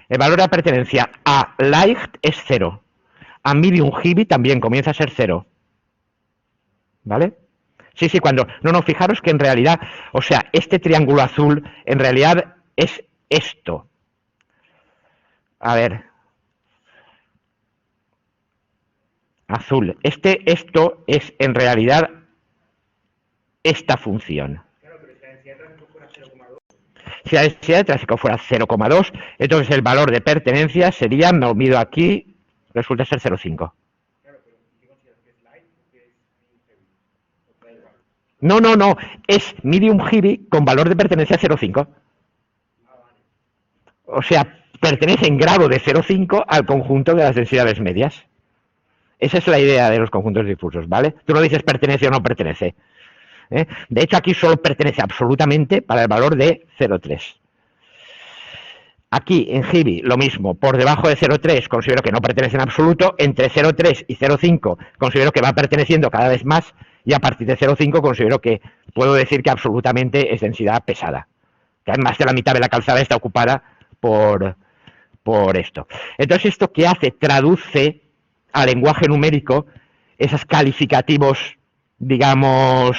El valor de la pertenencia a light es 0. A medium heavy también comienza a ser 0. ¿Vale? Sí, cuando... No, fijaros que en realidad, o sea, este triángulo azul en realidad es esto. A ver. Azul. Esto es en realidad esta función. Si la densidad de tráfico fuera 0,2, entonces el valor de pertenencia sería, me olvido aquí, resulta ser 0,5. No, es medium heavy con valor de pertenencia 0,5. O sea, pertenece en grado de 0,5 al conjunto de las densidades medias. Esa es la idea de los conjuntos difusos, ¿vale? Tú no dices pertenece o no pertenece. De hecho, aquí solo pertenece absolutamente para el valor de 0,3. Aquí, en heavy, lo mismo. Por debajo de 0,3 considero que no pertenece en absoluto. Entre 0,3 y 0,5 considero que va perteneciendo cada vez más. Y a partir de 0,5 considero que puedo decir que absolutamente es densidad pesada. Que más de la mitad de la calzada está ocupada por esto. Entonces, ¿esto qué hace? Traduce al lenguaje numérico esos calificativos, digamos,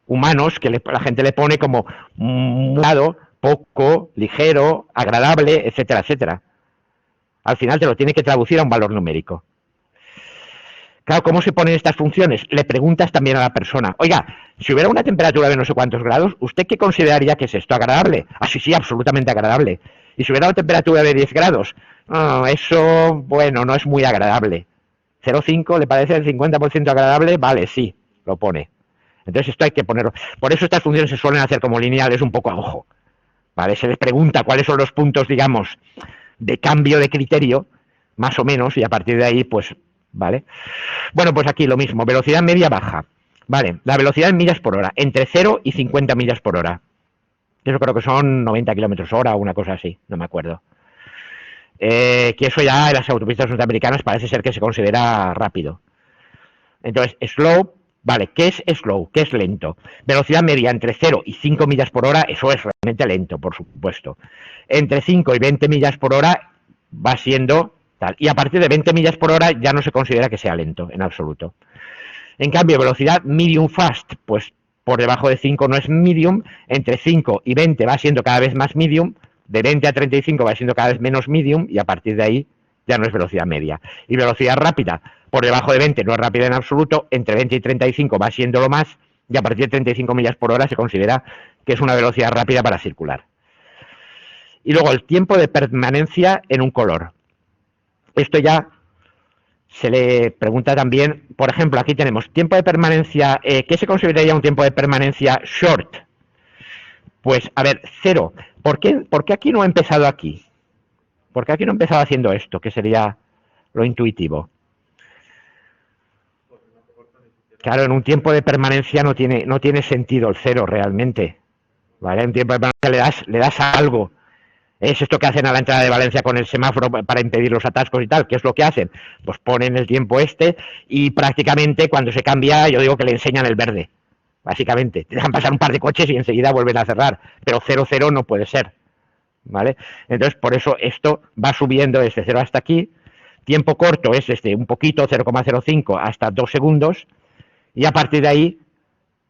humanos, que la gente le pone como moderado, poco, ligero, agradable, etcétera, etcétera. Al final te lo tiene que traducir a un valor numérico. Claro, ¿cómo se ponen estas funciones? Le preguntas también a la persona, oiga, si hubiera una temperatura de no sé cuántos grados, ¿usted qué consideraría que es esto? ¿Agradable? Ah, sí, absolutamente agradable. ¿Y si hubiera una temperatura de 10 grados? Oh, eso, bueno, no es muy agradable. 0,5, ¿le parece el 50% agradable? Vale, sí, lo pone. Entonces esto hay que ponerlo. Por eso estas funciones se suelen hacer como lineales un poco a ojo. ¿Vale? Se les pregunta cuáles son los puntos, digamos, de cambio de criterio, más o menos, y a partir de ahí, pues, ¿vale? Bueno, pues aquí lo mismo, velocidad media baja. Vale, la velocidad en millas por hora, entre 0 y 50 millas por hora. Eso creo que son 90 kilómetros hora o una cosa así, no me acuerdo. Que eso ya en las autopistas norteamericanas parece ser que se considera rápido. Entonces, slow, vale, ¿qué es slow? ¿Qué es lento? Velocidad media entre 0 y 5 millas por hora, eso es realmente lento, por supuesto. Entre 5 y 20 millas por hora va siendo tal. Y a partir de 20 millas por hora ya no se considera que sea lento, en absoluto. En cambio, velocidad medium fast, pues por debajo de 5 no es medium, entre 5 y 20 va siendo cada vez más medium, de 20 a 35 va siendo cada vez menos medium y a partir de ahí ya no es velocidad media. Y velocidad rápida, por debajo de 20 no es rápida en absoluto, entre 20 y 35 va siendo lo más y a partir de 35 millas por hora se considera que es una velocidad rápida para circular. Y luego el tiempo de permanencia en un color. Esto ya se le pregunta también, por ejemplo, aquí tenemos tiempo de permanencia, ¿qué se consideraría un tiempo de permanencia short? Pues, a ver, 0. ¿Por qué aquí no he empezado aquí? ¿Por qué aquí no he empezado haciendo esto, que sería lo intuitivo? Claro, en un tiempo de permanencia no tiene sentido el 0 realmente. ¿Vale? En tiempo de permanencia le das a algo. Es esto que hacen a la entrada de Valencia con el semáforo para impedir los atascos y tal. ¿Qué es lo que hacen? Pues ponen el tiempo y prácticamente cuando se cambia, yo digo que le enseñan el verde. Básicamente, te dejan pasar un par de coches y enseguida vuelven a cerrar. Pero 0,0 no puede ser. ¿Vale? Entonces, por eso esto va subiendo desde 0 hasta aquí. Tiempo corto es un poquito, 0,05 hasta 2 segundos. Y a partir de ahí,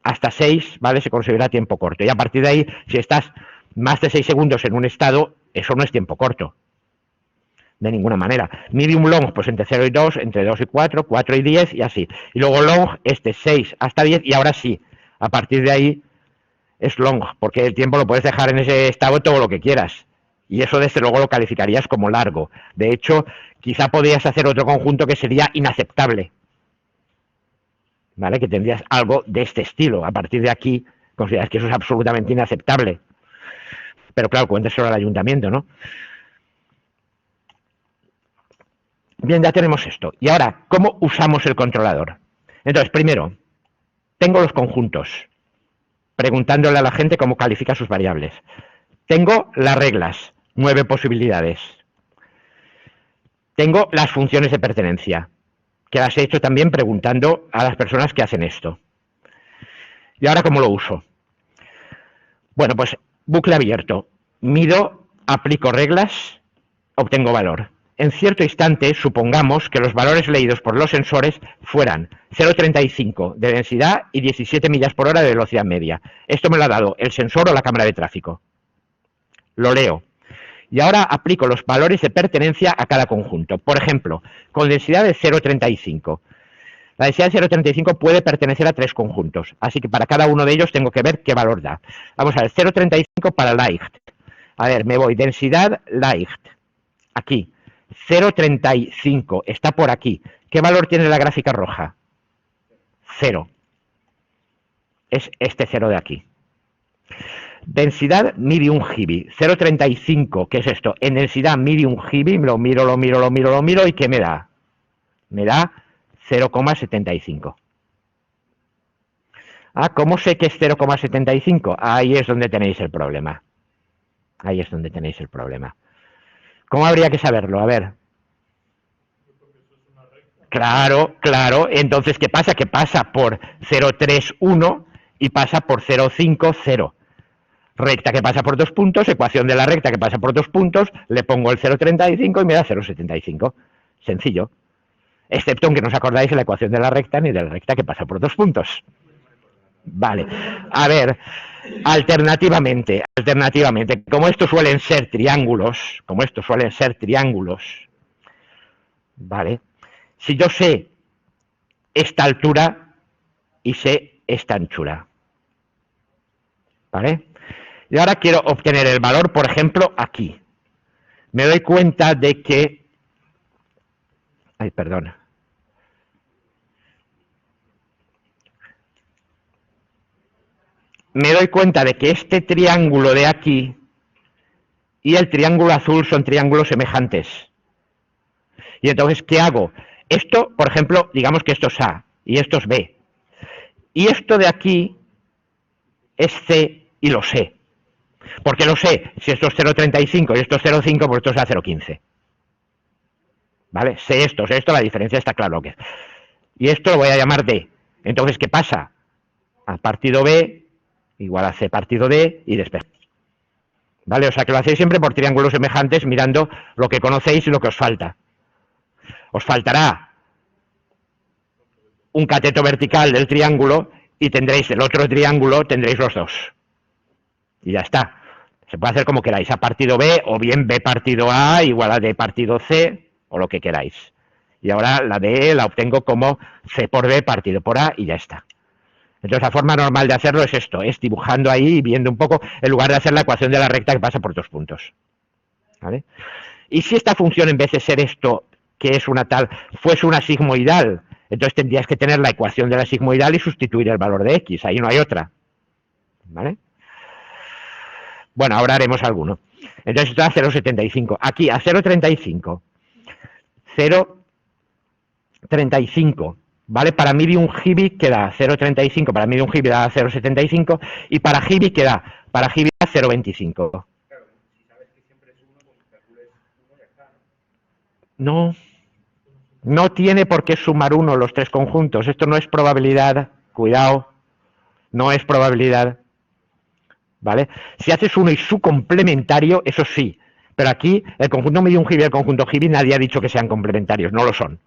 hasta 6, ¿vale? Se considera tiempo corto. Y a partir de ahí, si estás más de 6 segundos en un estado, eso no es tiempo corto. De ninguna manera. Medium long, pues entre 0 y 2, entre 2 y 4, 4 y 10 y así. Y luego long, 6 hasta 10 y ahora sí, a partir de ahí es long, porque el tiempo lo puedes dejar en ese estado todo lo que quieras. Y eso desde luego lo calificarías como largo. De hecho, quizá podrías hacer otro conjunto que sería inaceptable. ¿Vale? Que tendrías algo de este estilo. A partir de aquí, consideras que eso es absolutamente inaceptable. Pero claro, cuénteselo al ayuntamiento, ¿no? Bien, ya tenemos esto. Y ahora, ¿cómo usamos el controlador? Entonces, primero, tengo los conjuntos, preguntándole a la gente cómo califica sus variables. Tengo las reglas, 9 posibilidades. Tengo las funciones de pertenencia, que las he hecho también preguntando a las personas que hacen esto. ¿Y ahora cómo lo uso? Bueno, pues bucle abierto. Mido, aplico reglas, obtengo valor. En cierto instante, supongamos que los valores leídos por los sensores fueran 0,35 de densidad y 17 millas por hora de velocidad media. Esto me lo ha dado el sensor o la cámara de tráfico. Lo leo. Y ahora aplico los valores de pertenencia a cada conjunto. Por ejemplo, con densidad de 0,35. La densidad de 0,35 puede pertenecer a 3 conjuntos. Así que para cada uno de ellos tengo que ver qué valor da. Vamos a ver, 0,35 para light. A ver, me voy, densidad light. Aquí. 0,35, está por aquí. ¿Qué valor tiene la gráfica roja? 0. Es este 0 de aquí. Densidad medium heavy, 0,35, ¿qué es esto? En densidad medium heavy, lo miro, ¿y qué me da? Me da 0,75. Ah, ¿cómo sé que es 0,75? Ahí es donde tenéis el problema. Ahí es donde tenéis el problema. ¿Cómo habría que saberlo? A ver. Claro, claro. Entonces, ¿qué pasa? Que pasa por 0,31 y pasa por 0,50. Recta que pasa por 2 puntos, ecuación de la recta que pasa por 2 puntos, le pongo el 0,35 y me da 0,75. Sencillo. Excepto en que no os acordáis de la ecuación de la recta ni de la recta que pasa por 2 puntos. Vale. A ver, alternativamente, como estos suelen ser triángulos, ¿vale? Si yo sé esta altura y sé esta anchura, ¿vale? Y ahora quiero obtener el valor, por ejemplo, aquí. Me doy cuenta de que... Ay, perdona. Me doy cuenta de que este triángulo de aquí y el triángulo azul son triángulos semejantes. Y entonces, ¿qué hago? Esto, por ejemplo, digamos que esto es A y esto es B. Y esto de aquí es C y lo sé. ¿Por qué lo sé? Si esto es 0,35 y esto es 0,5, pues esto es a 0,15. ¿Vale? Sé esto, la diferencia está claro que es. Y esto lo voy a llamar D. Entonces, ¿qué pasa? A partido B igual a C partido D y despejo. ¿Vale? O sea que lo hacéis siempre por triángulos semejantes mirando lo que conocéis y lo que os falta. Os faltará un cateto vertical del triángulo y tendréis el otro triángulo, tendréis los dos. Y ya está. Se puede hacer como queráis, A partido B o bien B partido A igual a D partido C o lo que queráis. Y ahora la D la obtengo como C por B partido por A y ya está. Entonces la forma normal de hacerlo es esto, es dibujando ahí y viendo un poco, en lugar de hacer la ecuación de la recta que pasa por 2 puntos. ¿Vale? Y si esta función en vez de ser esto, que es una tal, fuese una sigmoidal, entonces tendrías que tener la ecuación de la sigmoidal y sustituir el valor de x, ahí no hay otra. ¿Vale? Bueno, ahora haremos alguno. Entonces esto da 0,75. Aquí a 0,35. 0,35. ¿Vale? Para medium heavy queda 0,35, para medium heavy da 0,75 y para heavy queda, para heavy da 0,25. Claro, si sabes que siempre es 1, pues calcules 1 y ya está, ¿no? No tiene por qué sumar 1 los 3 conjuntos, esto no es probabilidad, cuidado, no es probabilidad, ¿vale? Si haces 1 y su complementario, eso sí, pero aquí el conjunto medium heavy y el conjunto heavy nadie ha dicho que sean complementarios, no lo son.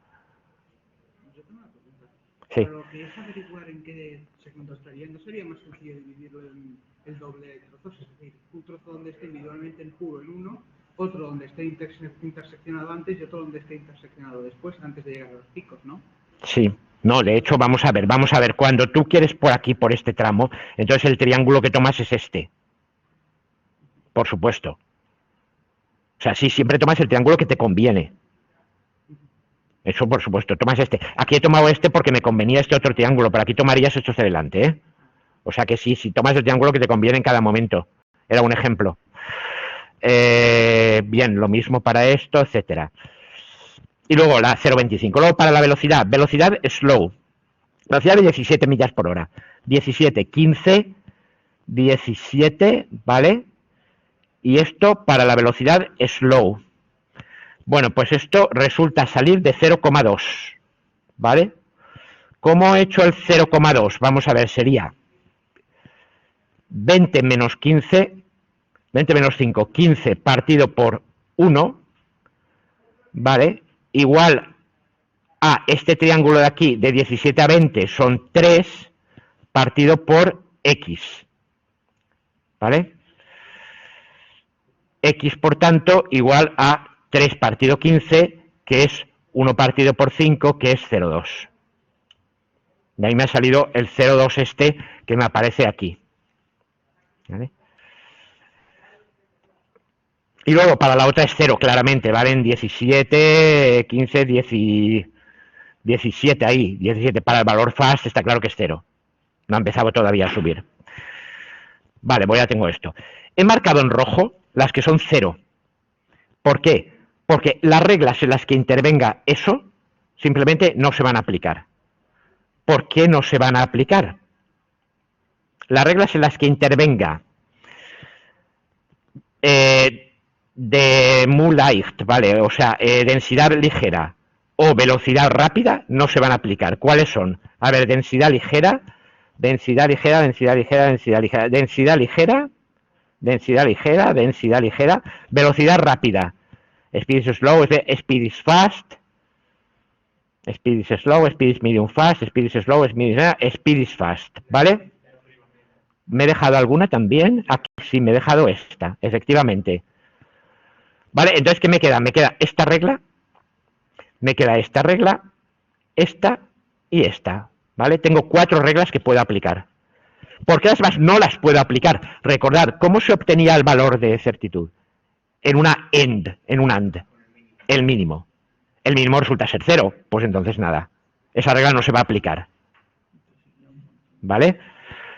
Sí. Pero lo que es averiguar en qué segmento estaría, ¿no sería más sencillo dividirlo en el doble de trozos? Es decir, un trozo donde esté individualmente el cubo en uno, otro donde esté interseccionado antes y otro donde esté interseccionado después, antes de llegar a los picos, ¿no? Sí. No, de hecho, vamos a ver, cuando tú quieres por aquí, por este tramo, entonces el triángulo que tomas es este. Por supuesto. O sea, sí, siempre tomas el triángulo que te conviene. Eso, por supuesto, tomas este. Aquí he tomado este porque me convenía este otro triángulo, pero aquí tomarías estos de delante, ¿eh? O sea que sí, si tomas el triángulo que te conviene en cada momento. Era un ejemplo. Bien, lo mismo para esto, etcétera. Y luego la 0,25. Luego para la velocidad. Velocidad slow. Velocidad de 17 millas por hora. 17, 15, 17, ¿vale? Y esto para la velocidad slow. Bueno, pues esto resulta salir de 0,2, ¿vale? ¿Cómo he hecho el 0,2? Vamos a ver, sería 20 menos 15, 20 menos 5, 15 partido por 1, ¿vale? Igual a este triángulo de aquí, de 17 a 20, son 3 partido por X, ¿vale? X, por tanto, igual a 3 partido 15, que es 1 partido por 5, que es 0,2. De ahí me ha salido el 0,2 este que me aparece aquí, ¿vale? Y luego para la otra es 0, claramente, valen 17, 15, 10, 17 ahí, 17. Para el valor fast está claro que es 0. No ha empezado todavía a subir. Vale, pues ya tengo esto. He marcado en rojo las que son 0. ¿Por qué? Porque las reglas en las que intervenga eso simplemente no se van a aplicar. ¿Por qué no se van a aplicar? Las reglas en las que intervenga de mu leicht, ¿vale? O sea, densidad ligera o velocidad rápida no se van a aplicar. ¿Cuáles son? A ver, densidad ligera, densidad ligera, densidad ligera, densidad ligera, densidad ligera, densidad ligera, densidad ligera, velocidad rápida. Speed is slow, speed is fast, speed is slow, speed is medium fast, speed is slow, speed is fast, ¿vale? ¿Me he dejado alguna también? Aquí sí, me he dejado esta, efectivamente. ¿Vale? Entonces, ¿qué me queda? Me queda esta regla, esta y esta, ¿vale? Tengo 4 reglas que puedo aplicar. ¿Por qué las demás no las puedo aplicar? Recordad, ¿cómo se obtenía el valor de certitud? En una AND, en un AND, el mínimo. El mínimo resulta ser 0, pues entonces nada. Esa regla no se va a aplicar. ¿Vale?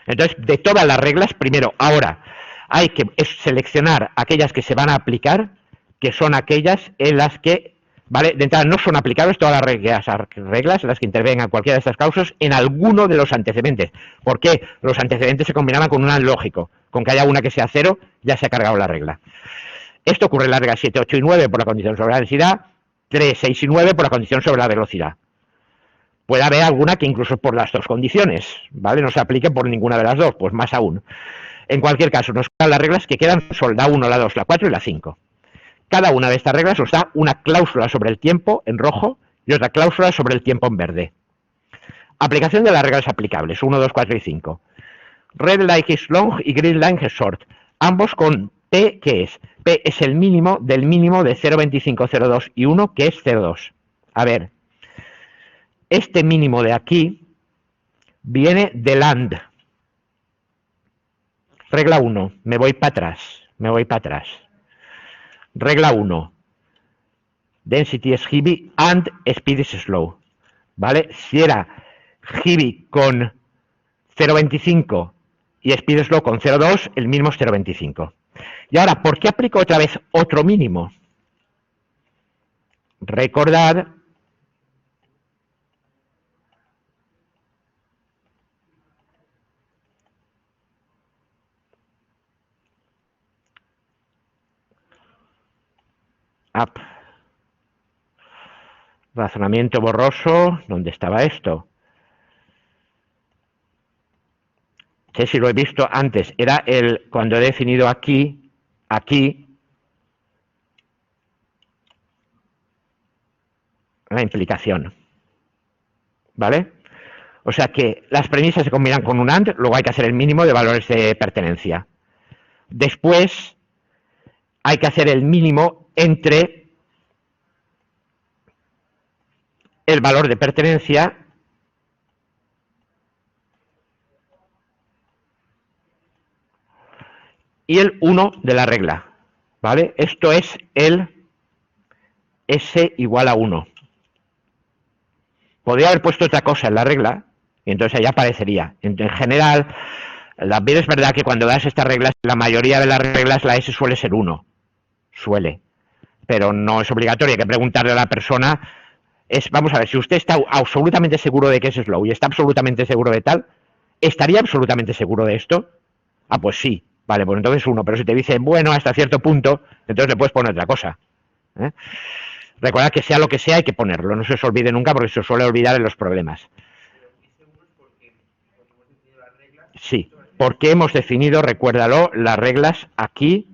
Entonces, de todas las reglas, primero, ahora, hay que seleccionar aquellas que se van a aplicar, que son aquellas en las que, ¿vale? De entrada, no son aplicables todas las reglas en las que intervengan cualquiera de estas causas en alguno de los antecedentes. ¿Por qué? Los antecedentes se combinaban con un AND lógico. Con que haya una que sea 0, ya se ha cargado la regla. Esto ocurre en las reglas 7, 8 y 9 por la condición sobre la densidad, 3, 6 y 9 por la condición sobre la velocidad. Puede haber alguna que incluso por las dos condiciones, ¿vale? No se aplique por ninguna de las dos, pues más aún. En cualquier caso, nos quedan las reglas que quedan son la 1, la 2, la 4 y la 5. Cada una de estas reglas nos da una cláusula sobre el tiempo en rojo y otra cláusula sobre el tiempo en verde. Aplicación de las reglas aplicables, 1, 2, 4 y 5. Red line is long y green line is short. Ambos con P, ¿qué es? P es el mínimo del mínimo de 0,25, 0,2 y 1, que es 0,2. A ver, este mínimo de aquí viene del AND. Regla 1, me voy para atrás. Regla 1, density is heavy and speed is slow. ¿Vale? Si era heavy con 0,25 y speed slow con 0,2, el mínimo es 0,25. Y ahora, ¿por qué aplico otra vez otro mínimo? Recordad up. Razonamiento borroso, ¿dónde estaba esto? Sé si lo he visto antes, era el cuando he definido aquí, la implicación. ¿Vale? O sea que las premisas se combinan con un AND, luego hay que hacer el mínimo de valores de pertenencia. Después hay que hacer el mínimo entre el valor de pertenencia y el 1 de la regla, ¿vale? Esto es el S igual a 1. Podría haber puesto otra cosa en la regla, y entonces ahí aparecería. En general, también es verdad que cuando das estas reglas, la mayoría de las reglas la S suele ser 1. Suele. Pero no es obligatorio, hay que preguntarle a la persona. Vamos a ver, si usted está absolutamente seguro de que es slow y está absolutamente seguro de tal, ¿estaría absolutamente seguro de esto? Ah, pues sí. Vale, pues entonces 1. Pero si te dice, bueno, hasta cierto punto, entonces le puedes poner otra cosa. Recuerda que sea lo que sea hay que ponerlo, no se os olvide nunca porque se os suele olvidar en los problemas. Sí, porque hemos definido, recuérdalo, las reglas aquí.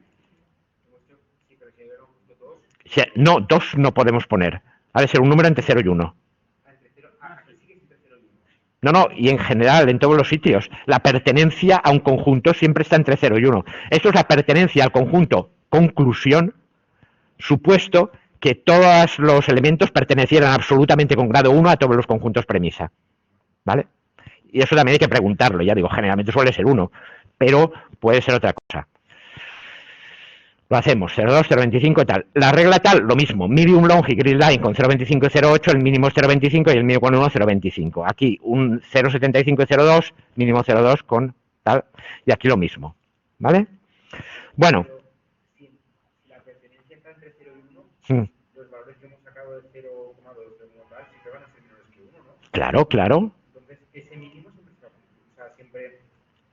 No, 2 no podemos poner. Ha de ser un número entre 0 y 1. No, y en general, en todos los sitios, la pertenencia a un conjunto siempre está entre 0 y 1. Esto es la pertenencia al conjunto conclusión, supuesto que todos los elementos pertenecieran absolutamente con grado 1 a todos los conjuntos premisa. ¿Vale? Y eso también hay que preguntarlo, ya digo, generalmente suele ser 1, pero puede ser otra cosa. Lo hacemos, 0,2, 0,25 y tal. La regla tal, lo mismo, medium long y grid line con 0,25 y 0,8, el mínimo es 0,25 y el mínimo con 1, 0,25. Aquí un 0,75 y 0,2, mínimo 0,2 con tal, y aquí lo mismo. ¿Vale? Bueno. Si la pertenencia está entre 0 y 1, los valores que hemos sacado de 0,2, 0,2, siempre van a ser menores que 1, ¿no? Claro, claro. Entonces, ese mínimo siempre está, o sea, siempre...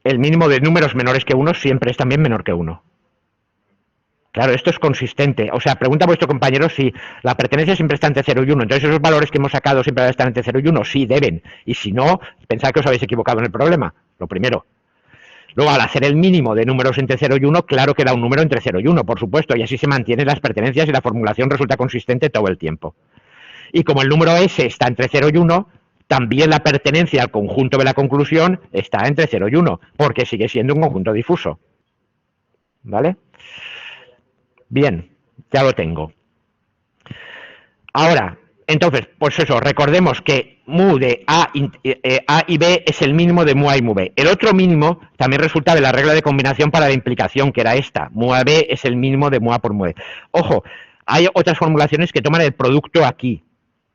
El mínimo de números menores que 1 siempre es también menor que 1. Claro, esto es consistente. O sea, pregunta a vuestro compañero si la pertenencia siempre está entre 0 y 1. Entonces, esos valores que hemos sacado siempre están entre 0 y 1. Sí, deben. Y si no, pensad que os habéis equivocado en el problema. Lo primero. Luego, al hacer el mínimo de números entre 0 y 1, claro que da un número entre 0 y 1, por supuesto. Y así se mantienen las pertenencias y la formulación resulta consistente todo el tiempo. Y como el número S está entre 0 y 1, también la pertenencia al conjunto de la conclusión está entre 0 y 1, porque sigue siendo un conjunto difuso. ¿Vale? Bien, ya lo tengo. Ahora, entonces, pues eso, recordemos que mu de A y B es el mínimo de mu A y mu B. El otro mínimo también resulta de la regla de combinación para la implicación, que era esta. Mu A B es el mínimo de mu A por mu B. Ojo, hay otras formulaciones que toman el producto aquí,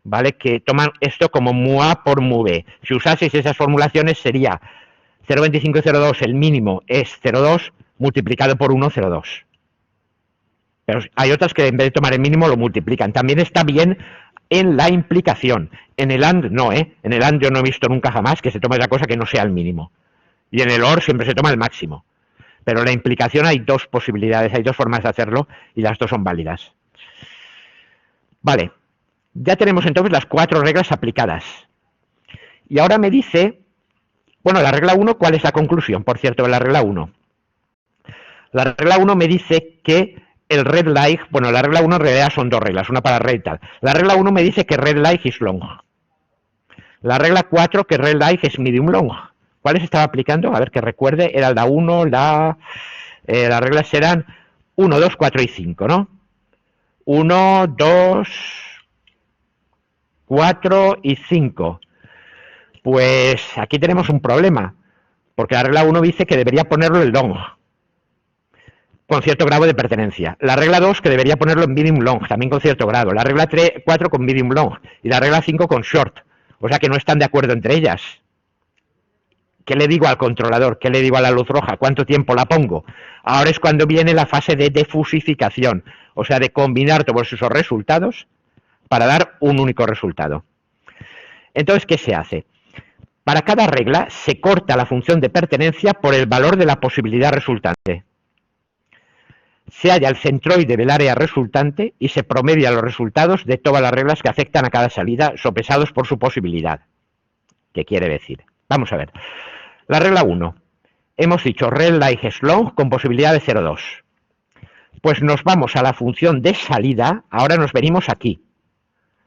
¿vale? Que toman esto como mu A por mu B. Si usaseis esas formulaciones sería 0,25 y 0,2, el mínimo es 0,2 multiplicado por 1, 0,2. Pero hay otras que en vez de tomar el mínimo lo multiplican. También está bien en la implicación. En el AND no, ¿eh? En el AND yo no he visto nunca jamás que se tome otra cosa que no sea el mínimo. Y en el OR siempre se toma el máximo. Pero en la implicación hay dos posibilidades, hay dos formas de hacerlo y las dos son válidas. Vale, ya tenemos entonces las 4 reglas aplicadas. Y ahora me dice, bueno, la regla 1, ¿cuál es la conclusión, por cierto, de la regla 1? La regla 1 me dice que el red light, bueno, la regla 1 en realidad son 2 reglas, una para red y tal. La regla 1 me dice que red light is long. La regla 4 que red light es medium long. ¿Cuáles estaba aplicando? A ver que recuerde, era la 1, las reglas eran 1, 2, 4 y 5, ¿no? 1, 2, 4 y 5. Pues aquí tenemos un problema, porque la regla 1 dice que debería ponerlo en long, con cierto grado de pertenencia. La regla 2 que debería ponerlo en medium long, también con cierto grado. La regla 4 con medium long y la regla 5 con short. O sea que no están de acuerdo entre ellas. ¿Qué le digo al controlador? ¿Qué le digo a la luz roja? ¿Cuánto tiempo la pongo? Ahora es cuando viene la fase de defusificación, o sea, de combinar todos esos resultados para dar un único resultado. Entonces, ¿qué se hace? Para cada regla se corta la función de pertenencia por el valor de la posibilidad resultante. Se halla el centroide del área resultante y se promedia los resultados de todas las reglas que afectan a cada salida, sopesados por su posibilidad. ¿Qué quiere decir? Vamos a ver. La regla 1. Hemos dicho red light is long con posibilidad de 0,2. Pues nos vamos a la función de salida, ahora nos venimos aquí,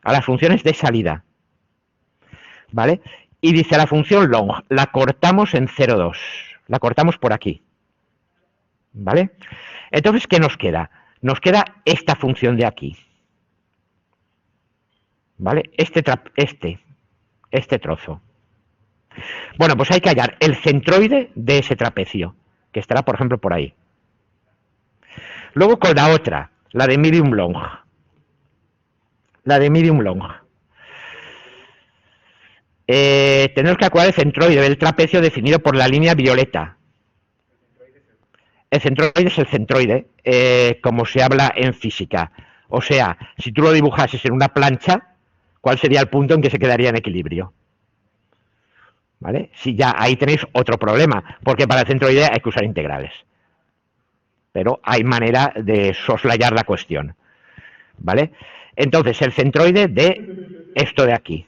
a las funciones de salida. ¿Vale? y dice la función long, la cortamos en 0,2, la cortamos por aquí, ¿vale? Entonces, ¿qué nos queda? Nos queda esta función de aquí, ¿vale? Este trozo. Bueno, pues hay que hallar el centroide de ese trapecio, que estará, por ejemplo, por ahí. Luego con la otra, la de medium long. La de medium long. Tenemos que calcular el centroide del trapecio definido por la línea violeta. El centroide es el centroide, como se habla en física. O sea, si tú lo dibujases en una plancha, ¿cuál sería el punto en que se quedaría en equilibrio? ¿Vale? Si ya ahí tenéis otro problema, porque para el centroide hay que usar integrales. Pero hay manera de soslayar la cuestión, ¿vale? Entonces, el centroide de esto de aquí,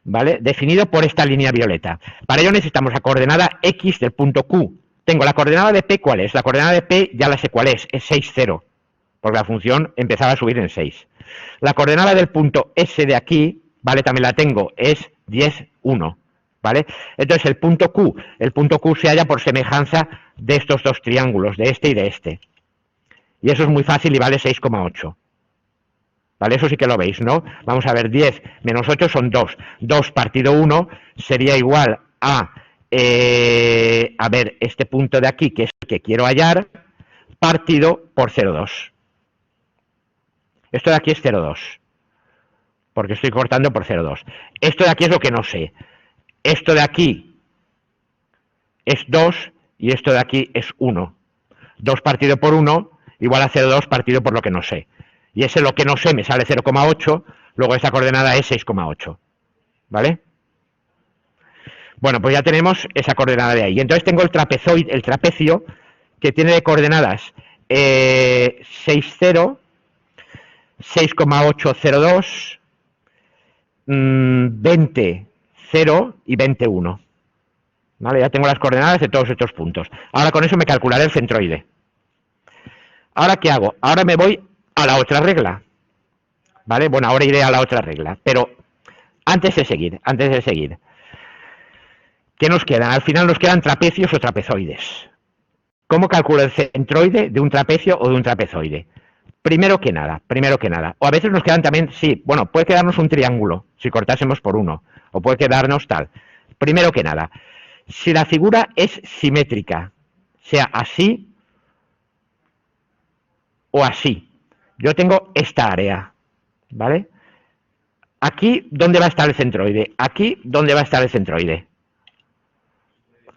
¿vale? Definido por esta línea violeta. Para ello necesitamos la coordenada X del punto Q. Tengo la coordenada de P, ¿cuál es? La coordenada de P ya la sé cuál es 6, 0, porque la función empezaba a subir en 6. La coordenada del punto S de aquí, ¿vale? También la tengo, es 10, 1. ¿Vale? Entonces el punto Q se halla por semejanza de estos dos triángulos, de este y de este. Y eso es muy fácil y vale 6,8. ¿Vale? Eso sí que lo veis, ¿no? Vamos a ver, 10 menos 8 son 2. 2 partido 1 sería igual a ver, este punto de aquí, que es el que quiero hallar, partido por 0,2. Esto de aquí es 0,2. Porque estoy cortando por 0,2. Esto de aquí es lo que no sé. Esto de aquí es 2 y esto de aquí es 1. 2 partido por 1 igual a 0,2 partido por lo que no sé. Y ese lo que no sé me sale 0,8, luego esta coordenada es 6,8. ¿Vale? Bueno, pues ya tenemos esa coordenada de ahí. Y entonces tengo el trapecio, que tiene de coordenadas 6, 0, 6,802, 20, 0 y 21. ¿Vale? Ya tengo las coordenadas de todos estos puntos. Ahora con eso me calcularé el centroide. ¿Ahora qué hago? Ahora me voy a la otra regla. ¿Vale? Bueno, ahora iré a la otra regla. Pero antes de seguir, ¿qué nos quedan? Al final nos quedan trapecios o trapezoides. ¿Cómo calculo el centroide de un trapecio o de un trapezoide? Primero que nada, o a veces nos quedan también, sí, bueno, puede quedarnos un triángulo, si cortásemos por uno, o puede quedarnos tal. Primero que nada, si la figura es simétrica, sea así o así, yo tengo esta área, ¿vale? Aquí, ¿dónde va a estar el centroide? Aquí, ¿dónde va a estar el centroide?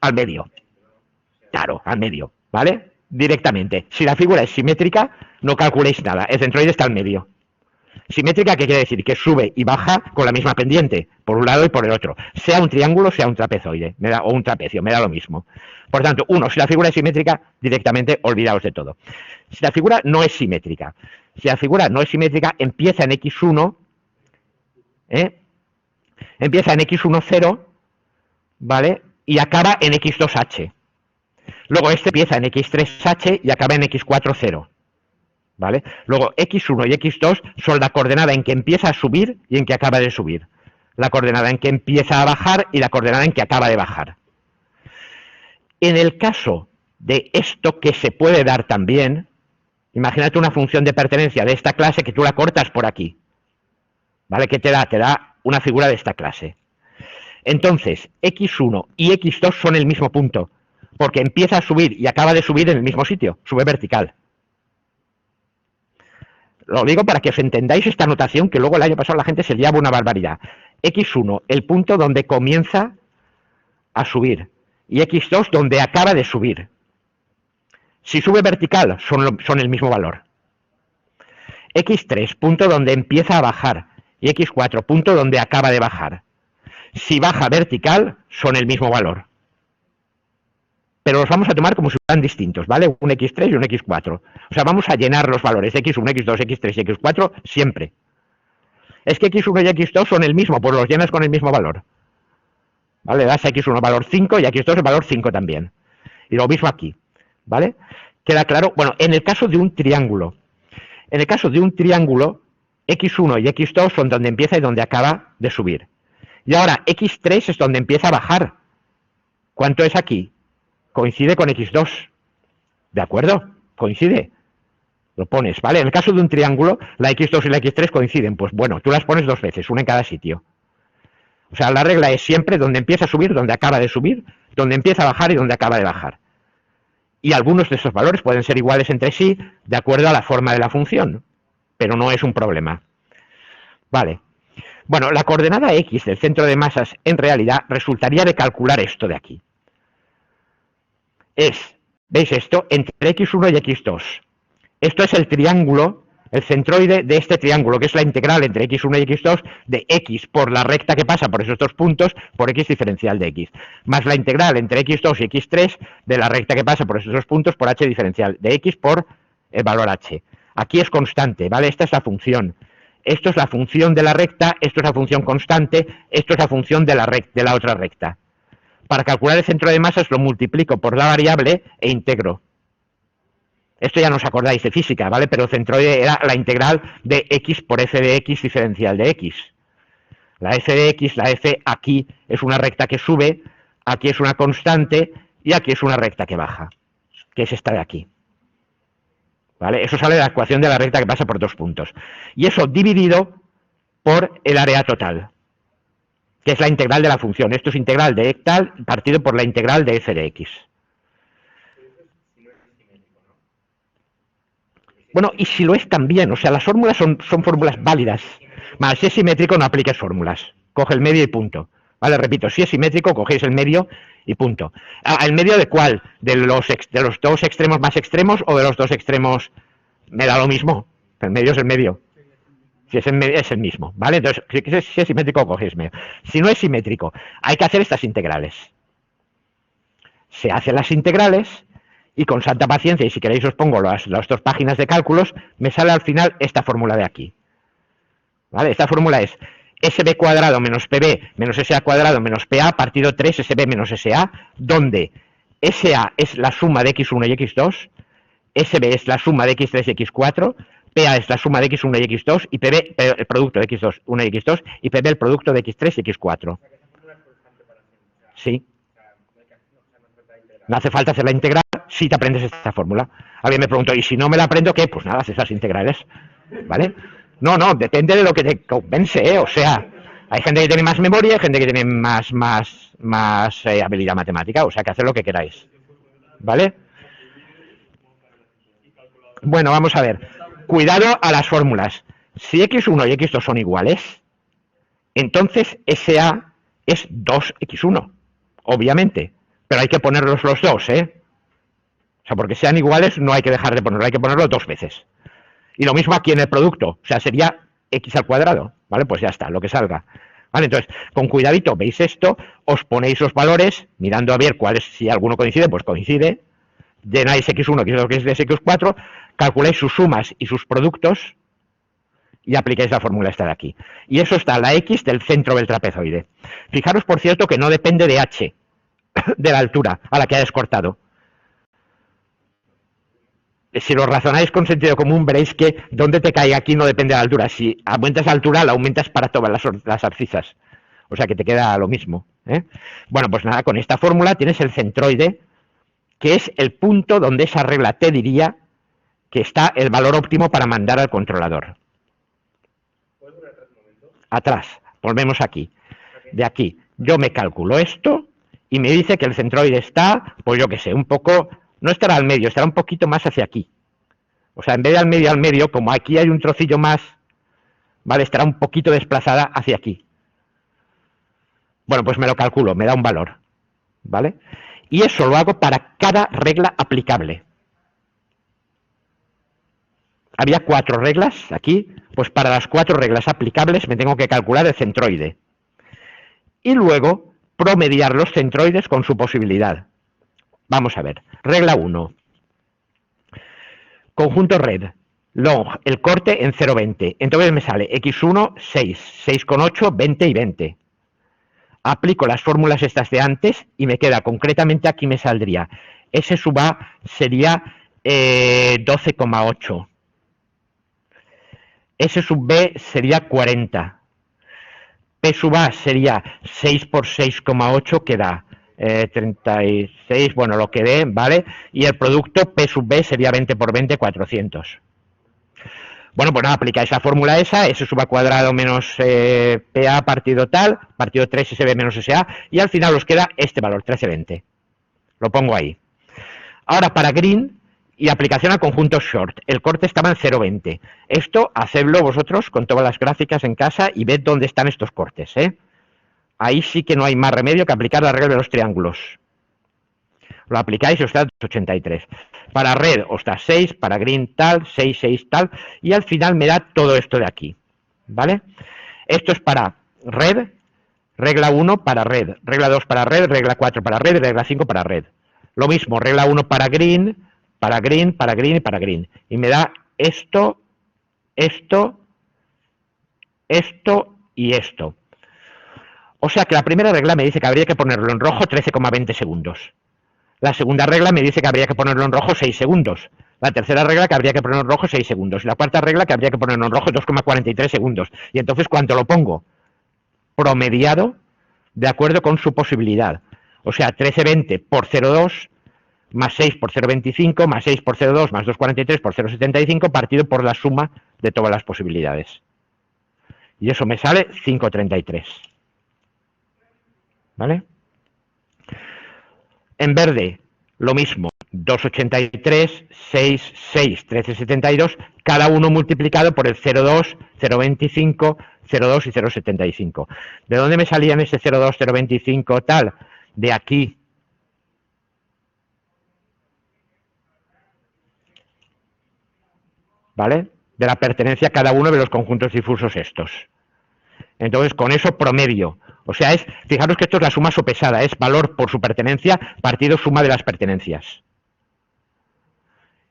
Al medio. Claro, al medio, ¿vale? Directamente. Si la figura es simétrica, no calculéis nada. El centroide está al medio. Simétrica, ¿qué quiere decir? Que sube y baja con la misma pendiente, por un lado y por el otro. Sea un triángulo, sea un trapezoide, o un trapecio, me da lo mismo. Por tanto, si la figura es simétrica, directamente olvidaos de todo. Si la figura no es simétrica, empieza en X1, empieza en X1, 0, ¿vale? Y acaba en X2H. Luego este empieza en X3H y acaba en X4, 0. ¿Vale? Luego X1 y X2 son la coordenada en que empieza a subir y en que acaba de subir. La coordenada en que empieza a bajar y la coordenada en que acaba de bajar. En el caso de esto, que se puede dar también, imagínate una función de pertenencia de esta clase que tú la cortas por aquí. ¿Vale? ¿Qué te da? Te da una figura de esta clase. Entonces, X1 y X2 son el mismo punto, porque empieza a subir y acaba de subir en el mismo sitio, sube vertical. Lo digo para que os entendáis esta notación, que luego el año pasado la gente se liaba una barbaridad. X1, el punto donde comienza a subir, y X2 donde acaba de subir. Si sube vertical, son el mismo valor. X3, punto donde empieza a bajar, y X4, punto donde acaba de bajar. Si baja vertical, son el mismo valor. Pero los vamos a tomar como si fueran distintos, ¿vale? Un X3 y un X4. O sea, vamos a llenar los valores X1, X2, X3 y X4 siempre. Es que X1 y X2 son el mismo, pues los llenas con el mismo valor. ¿Vale? Das a X1 valor 5 y a X2 el valor 5 también. Y lo mismo aquí, ¿vale? ¿Queda claro? Bueno, en el caso de un triángulo, X1 y X2 son donde empieza y donde acaba de subir. Y ahora x3 es donde empieza a bajar. ¿Cuánto es aquí? Coincide con x2. ¿De acuerdo? Coincide. Lo pones, ¿vale? En el caso de un triángulo, la x2 y la x3 coinciden. Pues bueno, tú las pones dos veces, una en cada sitio. O sea, la regla es siempre donde empieza a subir, donde acaba de subir, donde empieza a bajar y donde acaba de bajar. Y algunos de esos valores pueden ser iguales entre sí de acuerdo a la forma de la función, pero no es un problema. Vale. Bueno, la coordenada x del centro de masas en realidad resultaría de calcular esto de aquí. ¿Veis esto? Entre x1 y x2. Esto es el triángulo, el centroide de este triángulo, que es la integral entre x1 y x2 de x por la recta que pasa por esos dos puntos por x diferencial de x, más la integral entre x2 y x3 de la recta que pasa por esos dos puntos por h diferencial de x por el valor h. Aquí es constante, ¿vale? Esta es la función. Esto es la función de la recta, esto es la función constante, esto es la función de la otra recta. Para calcular el centro de masas lo multiplico por la variable e integro. Esto ya no os acordáis de física, ¿vale? Pero el centroide era la integral de x por f de x diferencial de x. La f de x, la f aquí es una recta que sube, aquí es una constante y aquí es una recta que baja, que es esta de aquí. ¿Vale? Eso sale de la ecuación de la recta que pasa por dos puntos. Y eso dividido por el área total, que es la integral de la función. Esto es integral de tal partido por la integral de f de x. Bueno, y si lo es también, o sea, las fórmulas son fórmulas válidas. Más, si es simétrico no apliques fórmulas. Coge el medio y punto. Vale, repito, si es simétrico, cogéis el medio y punto. ¿El medio de cuál? ¿De los dos extremos más extremos o de los dos extremos? Me da lo mismo. El medio es el medio. Si es el medio, es el mismo, ¿vale? Entonces, si es simétrico, cogéis medio. Si no es simétrico, hay que hacer estas integrales. Se hacen las integrales y con santa paciencia, y si queréis os pongo las dos páginas de cálculos, me sale al final esta fórmula de aquí. ¿Vale? Esta fórmula es sb cuadrado menos pb menos sa cuadrado menos pa partido 3 sb menos sa, donde sa es la suma de x1 y x2, sb es la suma de x3 y x4, pa es la suma de x1 y x2, y pb el producto de x2, 1 y x2, y pb el producto de x3 y x4. Sí. No hace falta hacer la integral si te aprendes esta fórmula. Alguien me preguntó, ¿y si no me la aprendo qué? Pues nada, haces las integrales, ¿vale? No, depende de lo que te convence, ¿eh? O sea, hay gente que tiene más memoria, hay gente que tiene más habilidad matemática, o sea, que hacer lo que queráis, ¿vale? Bueno, vamos a ver. Cuidado a las fórmulas. Si x1 y x2 son iguales, entonces SA es 2x1, obviamente. Pero hay que ponerlos los dos, ¿eh? O sea, porque sean iguales no hay que dejar de ponerlo, hay que ponerlo dos veces. Y lo mismo aquí en el producto, o sea, sería x al cuadrado, ¿vale? Pues ya está, lo que salga. ¿Vale? Entonces, con cuidadito, veis esto, os ponéis los valores, mirando a ver cuáles, si alguno coincide, pues coincide, llenáis x1, x2, x3, x4, calculáis sus sumas y sus productos y aplicáis la fórmula esta de aquí. Y eso está la x del centro del trapezoide. Fijaros, por cierto, que no depende de h, de la altura a la que hayas cortado. Si lo razonáis con sentido común, veréis que donde te cae aquí no depende de la altura. Si aumentas la altura, la aumentas para todas las abscisas. O sea que te queda lo mismo, ¿eh? Bueno, pues nada, con esta fórmula tienes el centroide, que es el punto donde esa regla te diría que está el valor óptimo para mandar al controlador. ¿Puedes volver atrás un momento? Atrás, volvemos aquí. De aquí, yo me calculo esto y me dice que el centroide está, pues yo qué sé, un poco, no estará al medio, estará un poquito más hacia aquí. O sea, en vez de al medio, como aquí hay un trocillo más, ¿vale? Estará un poquito desplazada hacia aquí. Bueno, pues me lo calculo, me da un valor, ¿vale? Y eso lo hago para cada regla aplicable. Había 4 reglas aquí, pues para las 4 reglas aplicables me tengo que calcular el centroide. Y luego promediar los centroides con su posibilidad. Vamos a ver. Regla 1. Conjunto red. Long, el corte en 0,20. Entonces me sale x1, 6, 6,8, 20 y 20. Aplico las fórmulas estas de antes y me queda, concretamente aquí me saldría, S sub A sería 12,8. S sub B sería 40. P sub A sería 6 por 6,8, que da 36, bueno, lo que dé, ¿vale? Y el producto P sub B sería 20 por 20, 400. Bueno, pues nada, aplicáis la fórmula esa, S sub A cuadrado menos PA partido tal, partido 3 SB menos SA, y al final os queda este valor, 1320. Lo pongo ahí. Ahora, para green y aplicación al conjunto short, el corte estaba en 0,20. Esto, hacedlo vosotros con todas las gráficas en casa y ved dónde están estos cortes, ¿eh? Ahí sí que no hay más remedio que aplicar la regla de los triángulos. Lo aplicáis y os da 2,83. Para red os da 6, para green tal, 6, 6 tal, y al final me da todo esto de aquí, ¿vale? Esto es para red, regla 1 para red, regla 2 para red, regla 4 para red, regla 5 para red. Lo mismo, regla 1 para green, para green, para green y para green. Y me da esto, esto, esto y esto. O sea que la primera regla me dice que habría que ponerlo en rojo 13,20 segundos. La segunda regla me dice que habría que ponerlo en rojo 6 segundos. La tercera regla que habría que ponerlo en rojo 6 segundos. Y la cuarta regla que habría que ponerlo en rojo 2,43 segundos. Y entonces, ¿cuánto lo pongo? Promediado de acuerdo con su posibilidad. O sea, 13,20 por 0,2 más 6 por 0,25 más 6 por 0,2 más 2,43 por 0,75 partido por la suma de todas las posibilidades. Y eso me sale 5,33. ¿Vale? En verde, lo mismo, 2,83, 6, 6, 13,72, cada uno multiplicado por el 0,2, 0,25, 0,2 y 0,75. ¿De dónde me salían ese 0,2, 0,25 tal? De aquí. ¿Vale? De la pertenencia a cada uno de los conjuntos difusos estos. Entonces, con eso promedio. O sea, fijaros que esto es la suma sopesada, es valor por su pertenencia partido suma de las pertenencias.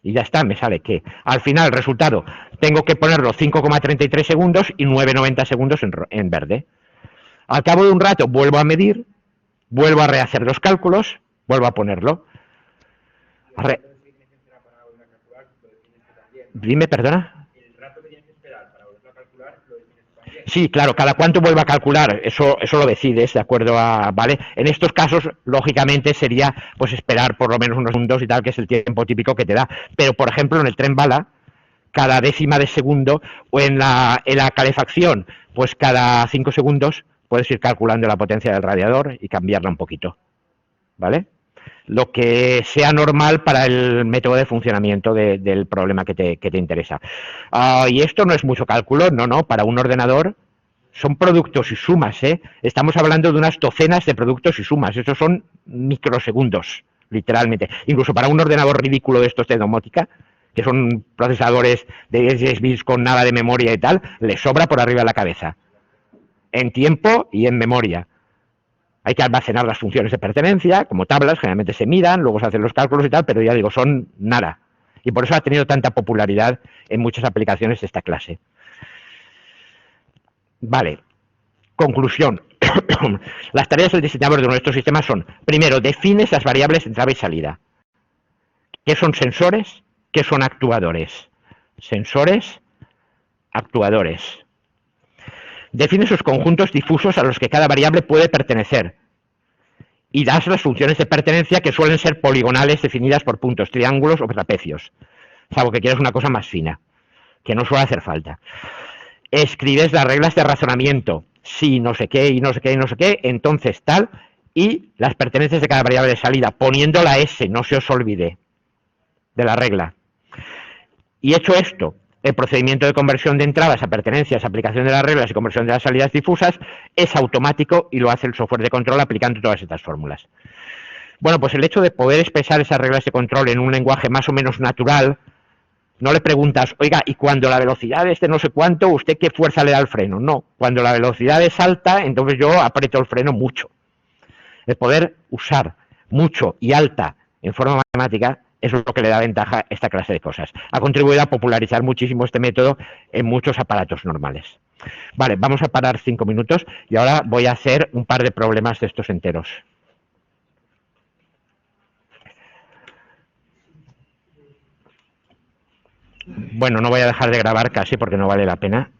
Y ya está, me sale que al final el resultado tengo que ponerlo 5,33 segundos y 9,90 segundos en verde. Al cabo de un rato vuelvo a medir, vuelvo a rehacer los cálculos, vuelvo a ponerlo. Dime, perdona. Sí, claro, cada cuánto vuelva a calcular, eso lo decides de acuerdo a, ¿vale? En estos casos, lógicamente, sería pues esperar por lo menos unos segundos y tal, que es el tiempo típico que te da. Pero, por ejemplo, en el tren bala, cada décima de segundo, o en la calefacción, pues cada 5 segundos puedes ir calculando la potencia del radiador y cambiarla un poquito, ¿vale? Lo que sea normal para el método de funcionamiento del problema que te interesa. Y esto no es mucho cálculo, no, para un ordenador son productos y sumas, ¿eh? Estamos hablando de unas docenas de productos y sumas, estos son microsegundos, literalmente. Incluso para un ordenador ridículo de estos de domótica, que son procesadores de 16 bits con nada de memoria y tal, le sobra por arriba de la cabeza, en tiempo y en memoria. Hay que almacenar las funciones de pertenencia, como tablas, generalmente se miran, luego se hacen los cálculos y tal, pero ya digo, son nada. Y por eso ha tenido tanta popularidad en muchas aplicaciones de esta clase. Vale, conclusión. Las tareas del diseñador de nuestro sistema son, primero, defines las variables de entrada y salida. ¿Qué son sensores? ¿Qué son actuadores? Sensores, actuadores. Define sus conjuntos difusos a los que cada variable puede pertenecer y das las funciones de pertenencia que suelen ser poligonales definidas por puntos, triángulos o trapecios, salvo que quieras una cosa más fina, que no suele hacer falta. Escribes las reglas de razonamiento, si no sé qué y no sé qué y no sé qué, entonces tal, y las pertenencias de cada variable de salida, poniendo la S, no se os olvide de la regla. Y hecho esto, el procedimiento de conversión de entradas a pertenencias, aplicación de las reglas y conversión de las salidas difusas es automático y lo hace el software de control aplicando todas estas fórmulas. Bueno, pues el hecho de poder expresar esas reglas de control en un lenguaje más o menos natural, no le preguntas, oiga, y cuando la velocidad es de no sé cuánto, ¿usted qué fuerza le da al freno? No, cuando la velocidad es alta, entonces yo aprieto el freno mucho. El poder usar mucho y alta en forma matemática, eso es lo que le da ventaja a esta clase de cosas. Ha contribuido a popularizar muchísimo este método en muchos aparatos normales. Vale, vamos a parar 5 minutos y ahora voy a hacer un par de problemas de estos enteros. Bueno, no voy a dejar de grabar casi porque no vale la pena.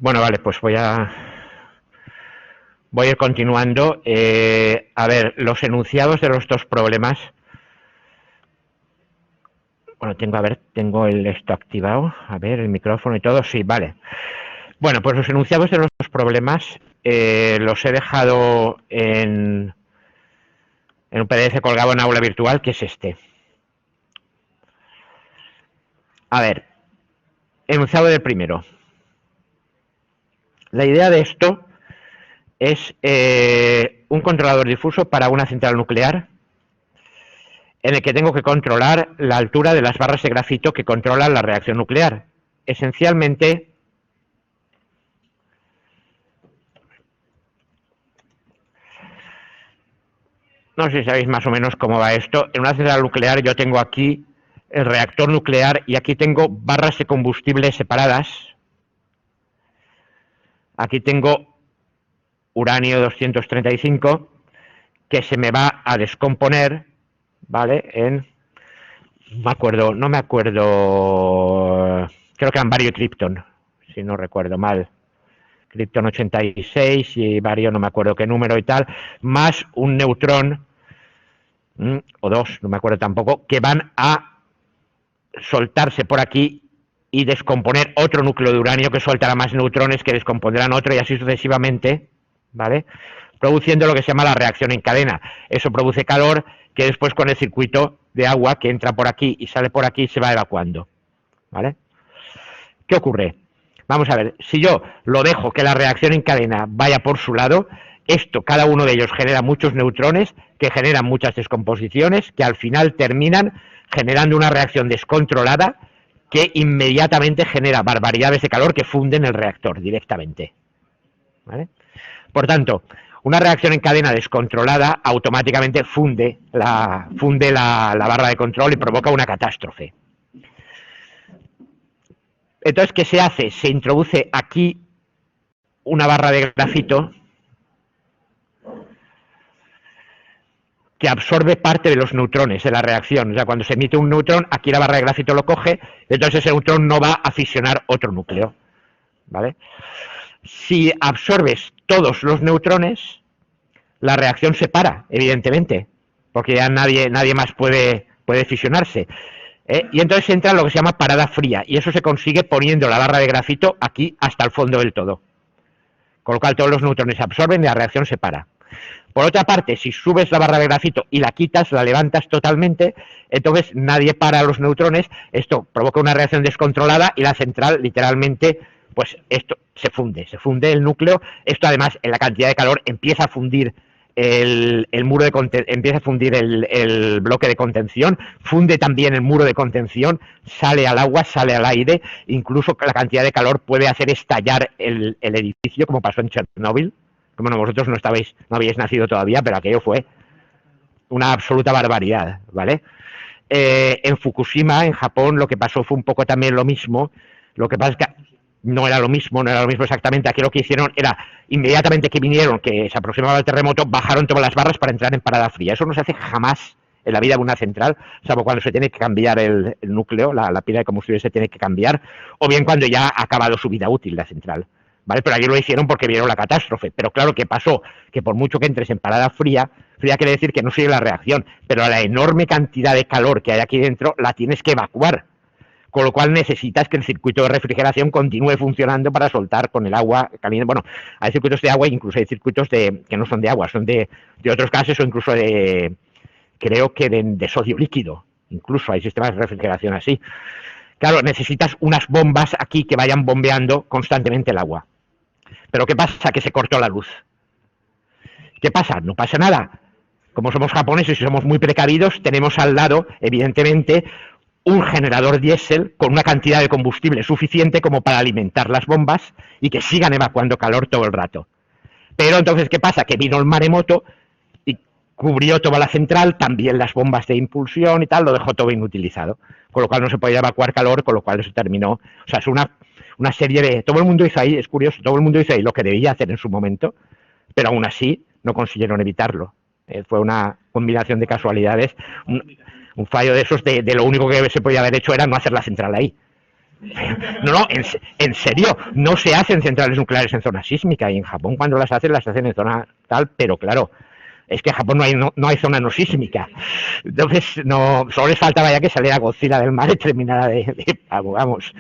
Bueno, vale, pues voy a ir continuando. A ver, los enunciados de los dos problemas. Bueno, tengo esto activado. A ver, el micrófono y todo. Sí, vale. Bueno, pues los enunciados de los dos problemas los he dejado en un PDF colgado en aula virtual, que es este. A ver, enunciado del primero. La idea de esto es un controlador difuso para una central nuclear en el que tengo que controlar la altura de las barras de grafito que controlan la reacción nuclear. Esencialmente, no sé si sabéis más o menos cómo va esto. En una central nuclear yo tengo aquí el reactor nuclear y aquí tengo barras de combustible separadas. Aquí tengo uranio 235 que se me va a descomponer, ¿vale? No me acuerdo, creo que eran bario y kripton, si no recuerdo mal. Kripton 86 y bario, no me acuerdo qué número y tal, más un neutrón o 2, no me acuerdo tampoco, que van a soltarse por aquí y descomponer otro núcleo de uranio que soltará más neutrones que descompondrán otro y así sucesivamente, ¿vale? Produciendo lo que se llama la reacción en cadena. Eso produce calor que después con el circuito de agua que entra por aquí y sale por aquí se va evacuando, ¿vale? ¿Qué ocurre? Vamos a ver, si yo lo dejo que la reacción en cadena vaya por su lado, esto, cada uno de ellos genera muchos neutrones que generan muchas descomposiciones que al final terminan generando una reacción descontrolada que inmediatamente genera barbaridades de calor que funden el reactor directamente, ¿vale? Por tanto, una reacción en cadena descontrolada automáticamente funde la barra de control y provoca una catástrofe. Entonces, ¿qué se hace? Se introduce aquí una barra de grafito que absorbe parte de los neutrones de la reacción. O sea, cuando se emite un neutrón, aquí la barra de grafito lo coge, entonces ese neutrón no va a fisionar otro núcleo, ¿vale? Si absorbes todos los neutrones, la reacción se para, evidentemente, porque ya nadie más puede fisionarse. Y entonces entra lo que se llama parada fría, y eso se consigue poniendo la barra de grafito aquí hasta el fondo del todo. Con lo cual todos los neutrones se absorben y la reacción se para. Por otra parte, si subes la barra de grafito y la quitas, la levantas totalmente, entonces nadie para los neutrones, esto provoca una reacción descontrolada y la central literalmente, pues esto se funde el núcleo. Esto además en la cantidad de calor empieza a fundir el muro de empieza a fundir el bloque de contención, funde también el muro de contención, sale al agua, sale al aire, incluso la cantidad de calor puede hacer estallar el edificio, como pasó en Chernóbil. Bueno, vosotros no habíais nacido todavía, pero aquello fue una absoluta barbaridad, ¿vale? En Fukushima, en Japón, lo que pasó fue un poco también lo mismo. Lo que pasa es que no era lo mismo exactamente. Aquí lo que hicieron era, inmediatamente que vinieron, que se aproximaba el terremoto, bajaron todas las barras para entrar en parada fría. Eso no se hace jamás en la vida de una central, salvo cuando se tiene que cambiar el núcleo, la pila de combustible se tiene que cambiar, o bien cuando ya ha acabado su vida útil la central, ¿vale? Pero allí lo hicieron porque vieron la catástrofe. Pero claro, ¿qué pasó? Que por mucho que entres en parada fría quiere decir que no sigue la reacción, pero la enorme cantidad de calor que hay aquí dentro la tienes que evacuar. Con lo cual necesitas que el circuito de refrigeración continúe funcionando para soltar con el agua caliente. Bueno, hay circuitos de agua e incluso hay circuitos que no son de agua, son de otros gases o incluso creo que de sodio líquido. Incluso hay sistemas de refrigeración así. Claro, necesitas unas bombas aquí que vayan bombeando constantemente el agua. Pero ¿qué pasa? Que se cortó la luz. ¿Qué pasa? No pasa nada. Como somos japoneses y somos muy precavidos, tenemos al lado, evidentemente, un generador diésel con una cantidad de combustible suficiente como para alimentar las bombas y que sigan evacuando calor todo el rato. Pero entonces, ¿qué pasa? Que vino el maremoto y cubrió toda la central, también las bombas de impulsión y tal, lo dejó todo inutilizado. Con lo cual no se podía evacuar calor, con lo cual eso terminó. O sea, es una serie de... Todo el mundo hizo ahí, es curioso, todo el mundo hizo ahí lo que debía hacer en su momento, pero aún así no consiguieron evitarlo. Fue una combinación de casualidades. Un fallo de esos de lo único que se podía haber hecho era no hacer la central ahí. No, en serio, no se hacen centrales nucleares en zona sísmica, y en Japón cuando las hacen en zona tal, pero claro, es que en Japón no hay zona no sísmica. Entonces, solo les faltaba ya que saliera Godzilla del mar y terminara vamos.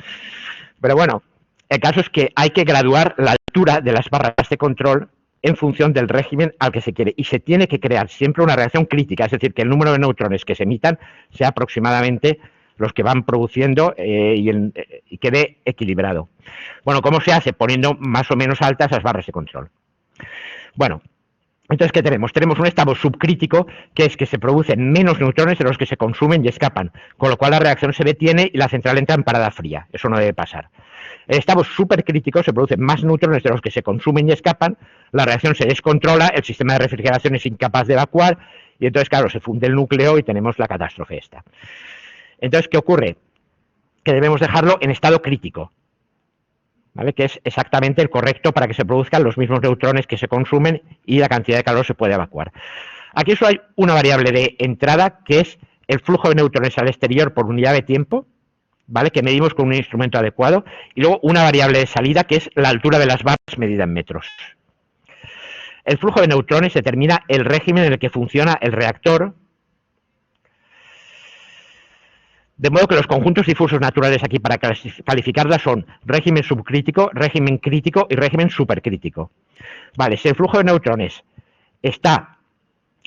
Pero bueno, el caso es que hay que graduar la altura de las barras de control en función del régimen al que se quiere, y se tiene que crear siempre una reacción crítica, es decir, que el número de neutrones que se emitan sea aproximadamente los que van produciendo y quede equilibrado. Bueno, ¿cómo se hace? Poniendo más o menos altas las barras de control. Bueno, entonces, ¿qué tenemos? Tenemos un estado subcrítico, que es que se producen menos neutrones de los que se consumen y escapan, con lo cual la reacción se detiene y la central entra en parada fría. Eso no debe pasar. En estado supercrítico se producen más neutrones de los que se consumen y escapan, la reacción se descontrola, el sistema de refrigeración es incapaz de evacuar, y entonces, claro, se funde el núcleo y tenemos la catástrofe esta. Entonces, ¿qué ocurre? Que debemos dejarlo en estado crítico, ¿vale? Que es exactamente el correcto para que se produzcan los mismos neutrones que se consumen y la cantidad de calor se puede evacuar. Aquí solo hay una variable de entrada, que es el flujo de neutrones al exterior por unidad de tiempo, ¿vale? Que medimos con un instrumento adecuado, y luego una variable de salida, que es la altura de las barras medida en metros. El flujo de neutrones determina el régimen en el que funciona el reactor, De modo que los conjuntos difusos naturales aquí para calificarlas son régimen subcrítico, régimen crítico y régimen supercrítico. Vale, si el flujo de neutrones está,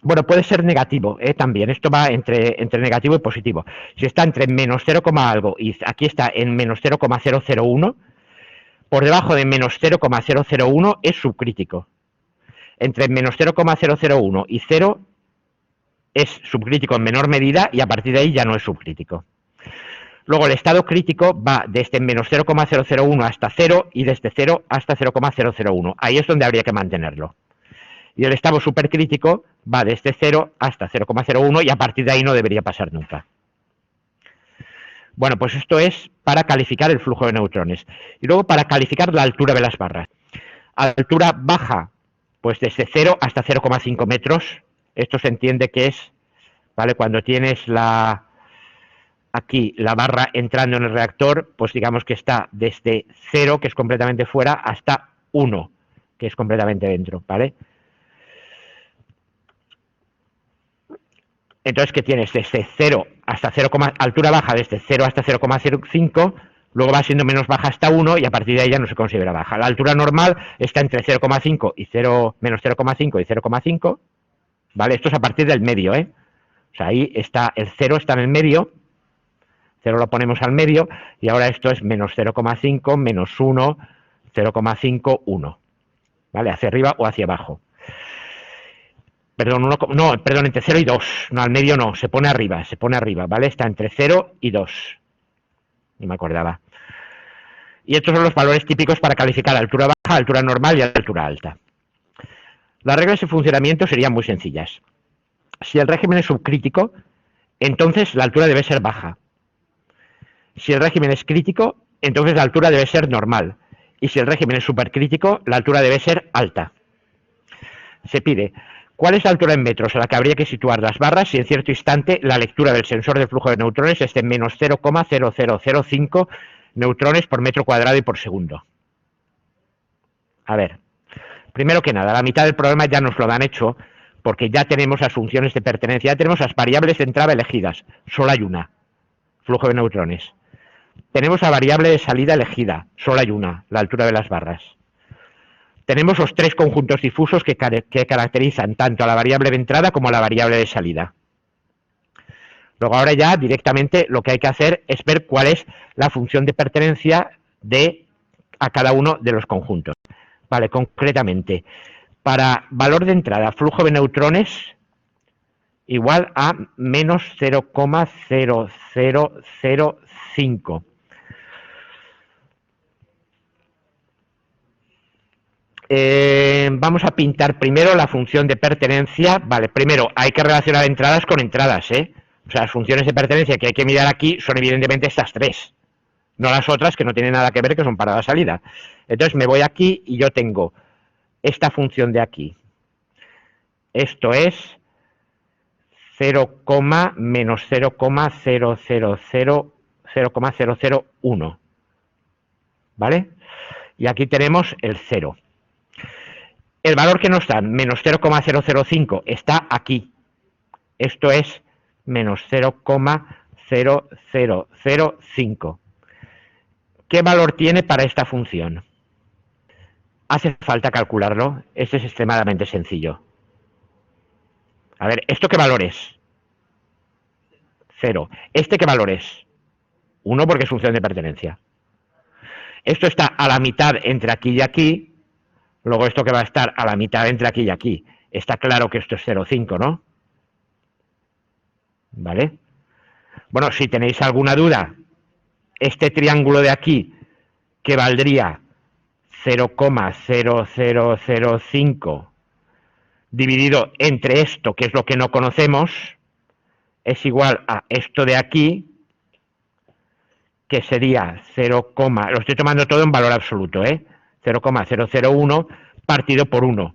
bueno, puede ser negativo, también, esto va entre negativo y positivo. Si está entre menos 0, algo y aquí está en menos 0,001, por debajo de menos 0,001 es subcrítico. Entre menos 0,001 y 0 es subcrítico en menor medida y a partir de ahí ya no es subcrítico. Luego el estado crítico va desde menos 0,001 hasta 0 y desde 0 hasta 0,001. Ahí es donde habría que mantenerlo. Y el estado supercrítico va desde 0 hasta 0,01 y a partir de ahí no debería pasar nunca. Bueno, pues esto es para calificar el flujo de neutrones. Y luego para calificar la altura de las barras. Altura baja, pues desde 0 hasta 0,5 metros. Esto se entiende que es, ¿vale? Cuando tienes aquí la barra entrando en el reactor, pues digamos que está desde 0, que es completamente fuera, hasta 1, que es completamente dentro, ¿vale? Entonces, ¿qué tienes? Desde 0 hasta 0, altura baja desde 0 hasta 0,05, luego va siendo menos baja hasta 1 y a partir de ahí ya no se considera baja. La altura normal está entre 0,5 y 0, menos 0,5 y 0,5, ¿vale? Esto es a partir del medio, ¿eh? O sea, ahí está, el 0 está en el medio, 0 lo ponemos al medio, y ahora esto es menos 0,5, menos 1, 0,5, 1, ¿vale? Hacia arriba o hacia abajo. Perdón, perdón, entre 0 y 2, no, al medio no, se pone arriba, ¿vale? Está entre 0 y 2, no me acordaba. Y estos son los valores típicos para calificar altura baja, altura normal y altura alta. Las reglas de funcionamiento serían muy sencillas. Si el régimen es subcrítico, entonces la altura debe ser baja. Si el régimen es crítico, entonces la altura debe ser normal. Y si el régimen es supercrítico, la altura debe ser alta. Se pide, ¿cuál es la altura en metros a la que habría que situar las barras si en cierto instante la lectura del sensor de flujo de neutrones es de menos 0,0005 neutrones por metro cuadrado y por segundo? A ver, primero que nada, la mitad del problema ya nos lo han hecho, porque ya tenemos las funciones de pertenencia, ya tenemos las variables de entrada elegidas, solo hay una, flujo de neutrones. Tenemos la variable de salida elegida, solo hay una, la altura de las barras. Tenemos los tres conjuntos difusos que caracterizan tanto a la variable de entrada como a la variable de salida. Luego ahora ya directamente lo que hay que hacer es ver cuál es la función de pertenencia a cada uno de los conjuntos. Vale, concretamente, para valor de entrada, flujo de neutrones igual a menos 0,0005. Vamos a pintar primero la función de pertenencia. Vale, primero hay que relacionar entradas con entradas, ¿eh? O sea, las funciones de pertenencia que hay que mirar aquí son evidentemente estas tres, no las otras que no tienen nada que ver, que son para la salida. Entonces me voy aquí y yo tengo esta función de aquí. Esto es 0, menos 0,001, ¿vale? Y aquí tenemos el 0. El valor que nos dan, menos 0,005, está aquí. Esto es menos 0,0005. ¿Qué valor tiene para esta función? ¿Hace falta calcularlo? Este es extremadamente sencillo. A ver, ¿esto qué valor es? 0. ¿Este qué valor es? 1 porque es función de pertenencia. Esto está a la mitad entre aquí y aquí. Luego esto que va a estar a la mitad entre aquí y aquí. Está claro que esto es 0,5, ¿no? ¿Vale? Bueno, si tenéis alguna duda, este triángulo de aquí, que valdría 0,0005 dividido entre esto, que es lo que no conocemos, es igual a esto de aquí, que sería 0, lo estoy tomando todo en valor absoluto, 0,001 partido por 1.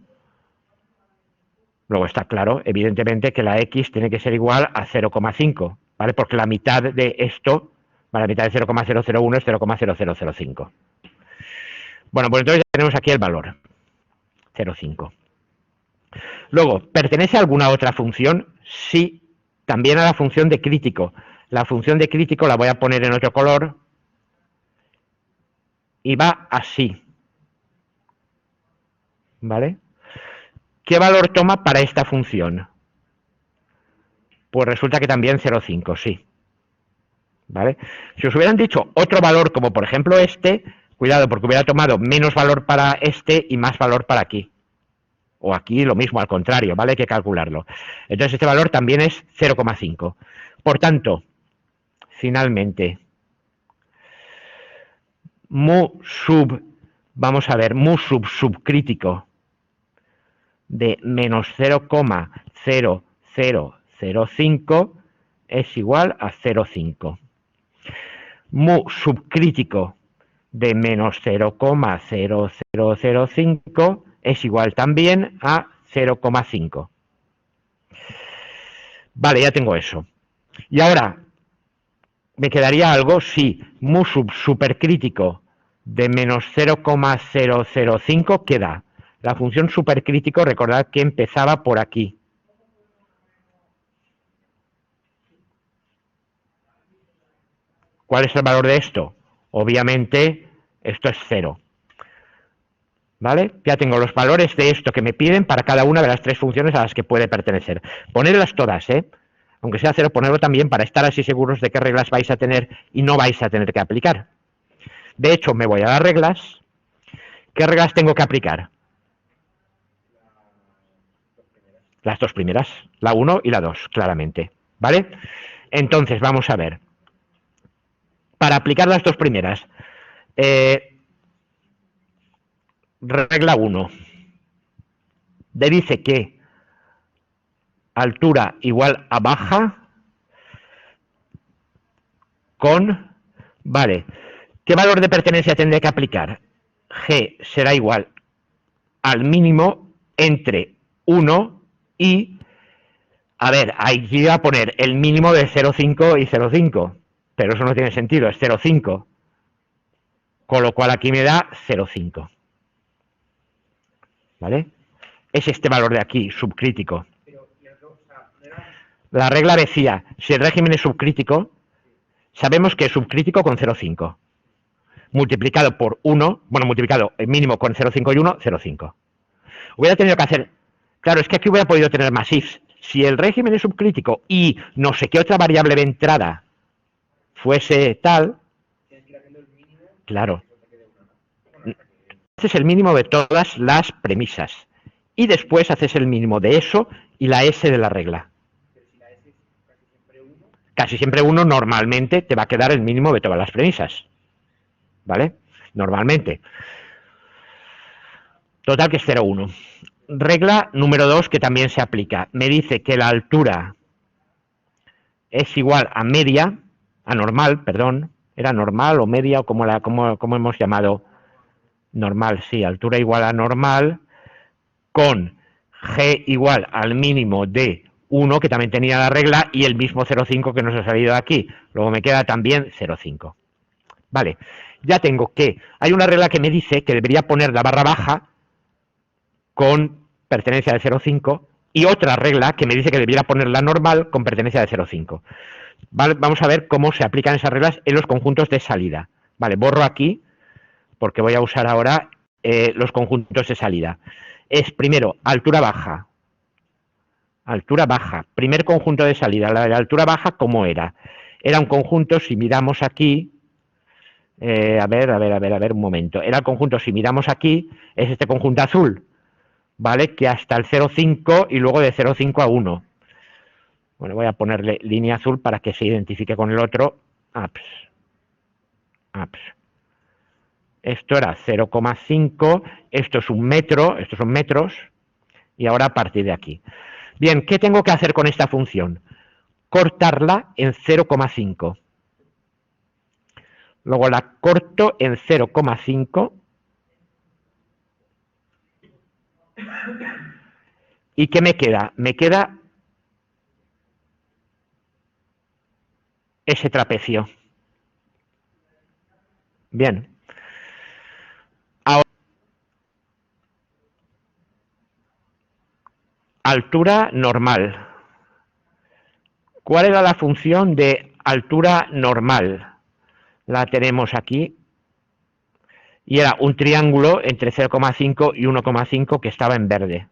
Luego está claro, evidentemente, que la X tiene que ser igual a 0,5, ¿vale? Porque la mitad de esto, la mitad de 0,001 es 0,0005. Bueno, pues entonces ya tenemos aquí el valor, 0,5. Luego, ¿pertenece a alguna otra función? Sí, también a la función de crítico. La función de crítico la voy a poner en otro color y va así. ¿Vale? ¿Qué valor toma para esta función? Pues resulta que también 0,5, sí. ¿Vale? Si os hubieran dicho otro valor, como por ejemplo este, cuidado, porque hubiera tomado menos valor para este y más valor para aquí. O aquí lo mismo, al contrario, ¿vale? Hay que calcularlo. Entonces este valor también es 0,5. Por tanto, finalmente, vamos a ver, mu subcrítico de menos 0,0005 es igual a 0,5. Mu subcrítico de menos 0,0005 es igual también a 0,5. Vale, ya tengo eso. Y ahora, ¿me quedaría algo? Sí, mu supercrítico de menos 0,005 queda. La función supercrítico, recordad que empezaba por aquí. ¿Cuál es el valor de esto? Obviamente, esto es 0. ¿Vale? Ya tengo los valores de esto que me piden para cada una de las tres funciones a las que puede pertenecer. Ponerlas todas, ¿eh? Aunque sea 0, ponerlo también para estar así seguros de qué reglas vais a tener y no vais a tener que aplicar. De hecho, me voy a las reglas. ¿Qué reglas tengo que aplicar? Las dos primeras, la 1 y la 2, claramente. ¿Vale? Entonces, vamos a ver. Para aplicar las dos primeras, regla 1. Dice que altura igual a baja con... Vale. ¿Qué valor de pertenencia tendré que aplicar? G será igual al mínimo entre 1 y... A ver, ahí iba a poner el mínimo de 0,5 y 0,5, pero eso no tiene sentido, es 0,5. Con lo cual aquí me da 0,5. ¿Vale? Es este valor de aquí, subcrítico. La regla decía, si el régimen es subcrítico, sabemos que es subcrítico con 0,5. Multiplicado por 1, bueno, multiplicado el mínimo con 0,5 y 1, 0,5. Hubiera tenido que hacer... Claro, es que aquí hubiera podido tener más ifs. Si el régimen es subcrítico y no sé qué otra variable de entrada fuese tal... Claro. Haces el mínimo de todas las premisas. Y después haces el mínimo de eso y la S de la regla. Casi siempre 1 normalmente te va a quedar el mínimo de todas las premisas. ¿Vale? Normalmente. Total que es 0,1. Regla número 2 que también se aplica. Me dice que la altura es igual a media, a normal, perdón. ¿Era normal o media o como hemos llamado? Normal, sí, altura igual a normal con G igual al mínimo de 1, que también tenía la regla, y el mismo 0,5 que nos ha salido de aquí. Luego me queda también 0,5. Vale, ya tengo que... Hay una regla que me dice que debería poner la barra baja con pertenencia de 0,5 y otra regla que me dice que debería poner la normal con pertenencia de 0,5. Vale, vamos a ver cómo se aplican esas reglas en los conjuntos de salida. Vale, borro aquí porque voy a usar ahora los conjuntos de salida. Es primero altura baja. Altura baja. Primer conjunto de salida. La de altura baja, ¿cómo era? Era un conjunto, si miramos aquí... a ver, un momento. Era el conjunto, si miramos aquí, es este conjunto azul. ¿Vale? Que hasta el 0,5 y luego de 0,5 a 1. Bueno, voy a ponerle línea azul para que se identifique con el otro. Esto era 0,5, esto es un metro, estos son metros, y ahora a partir de aquí. Bien, ¿qué tengo que hacer con esta función? Cortarla en 0,5. Luego la corto en 0,5. ¿Y qué me queda? Me queda ese trapecio. Bien. Ahora, altura normal. ¿Cuál era la función de altura normal. La tenemos aquí. Y era un triángulo entre 0,5 y 1,5 que estaba en verde.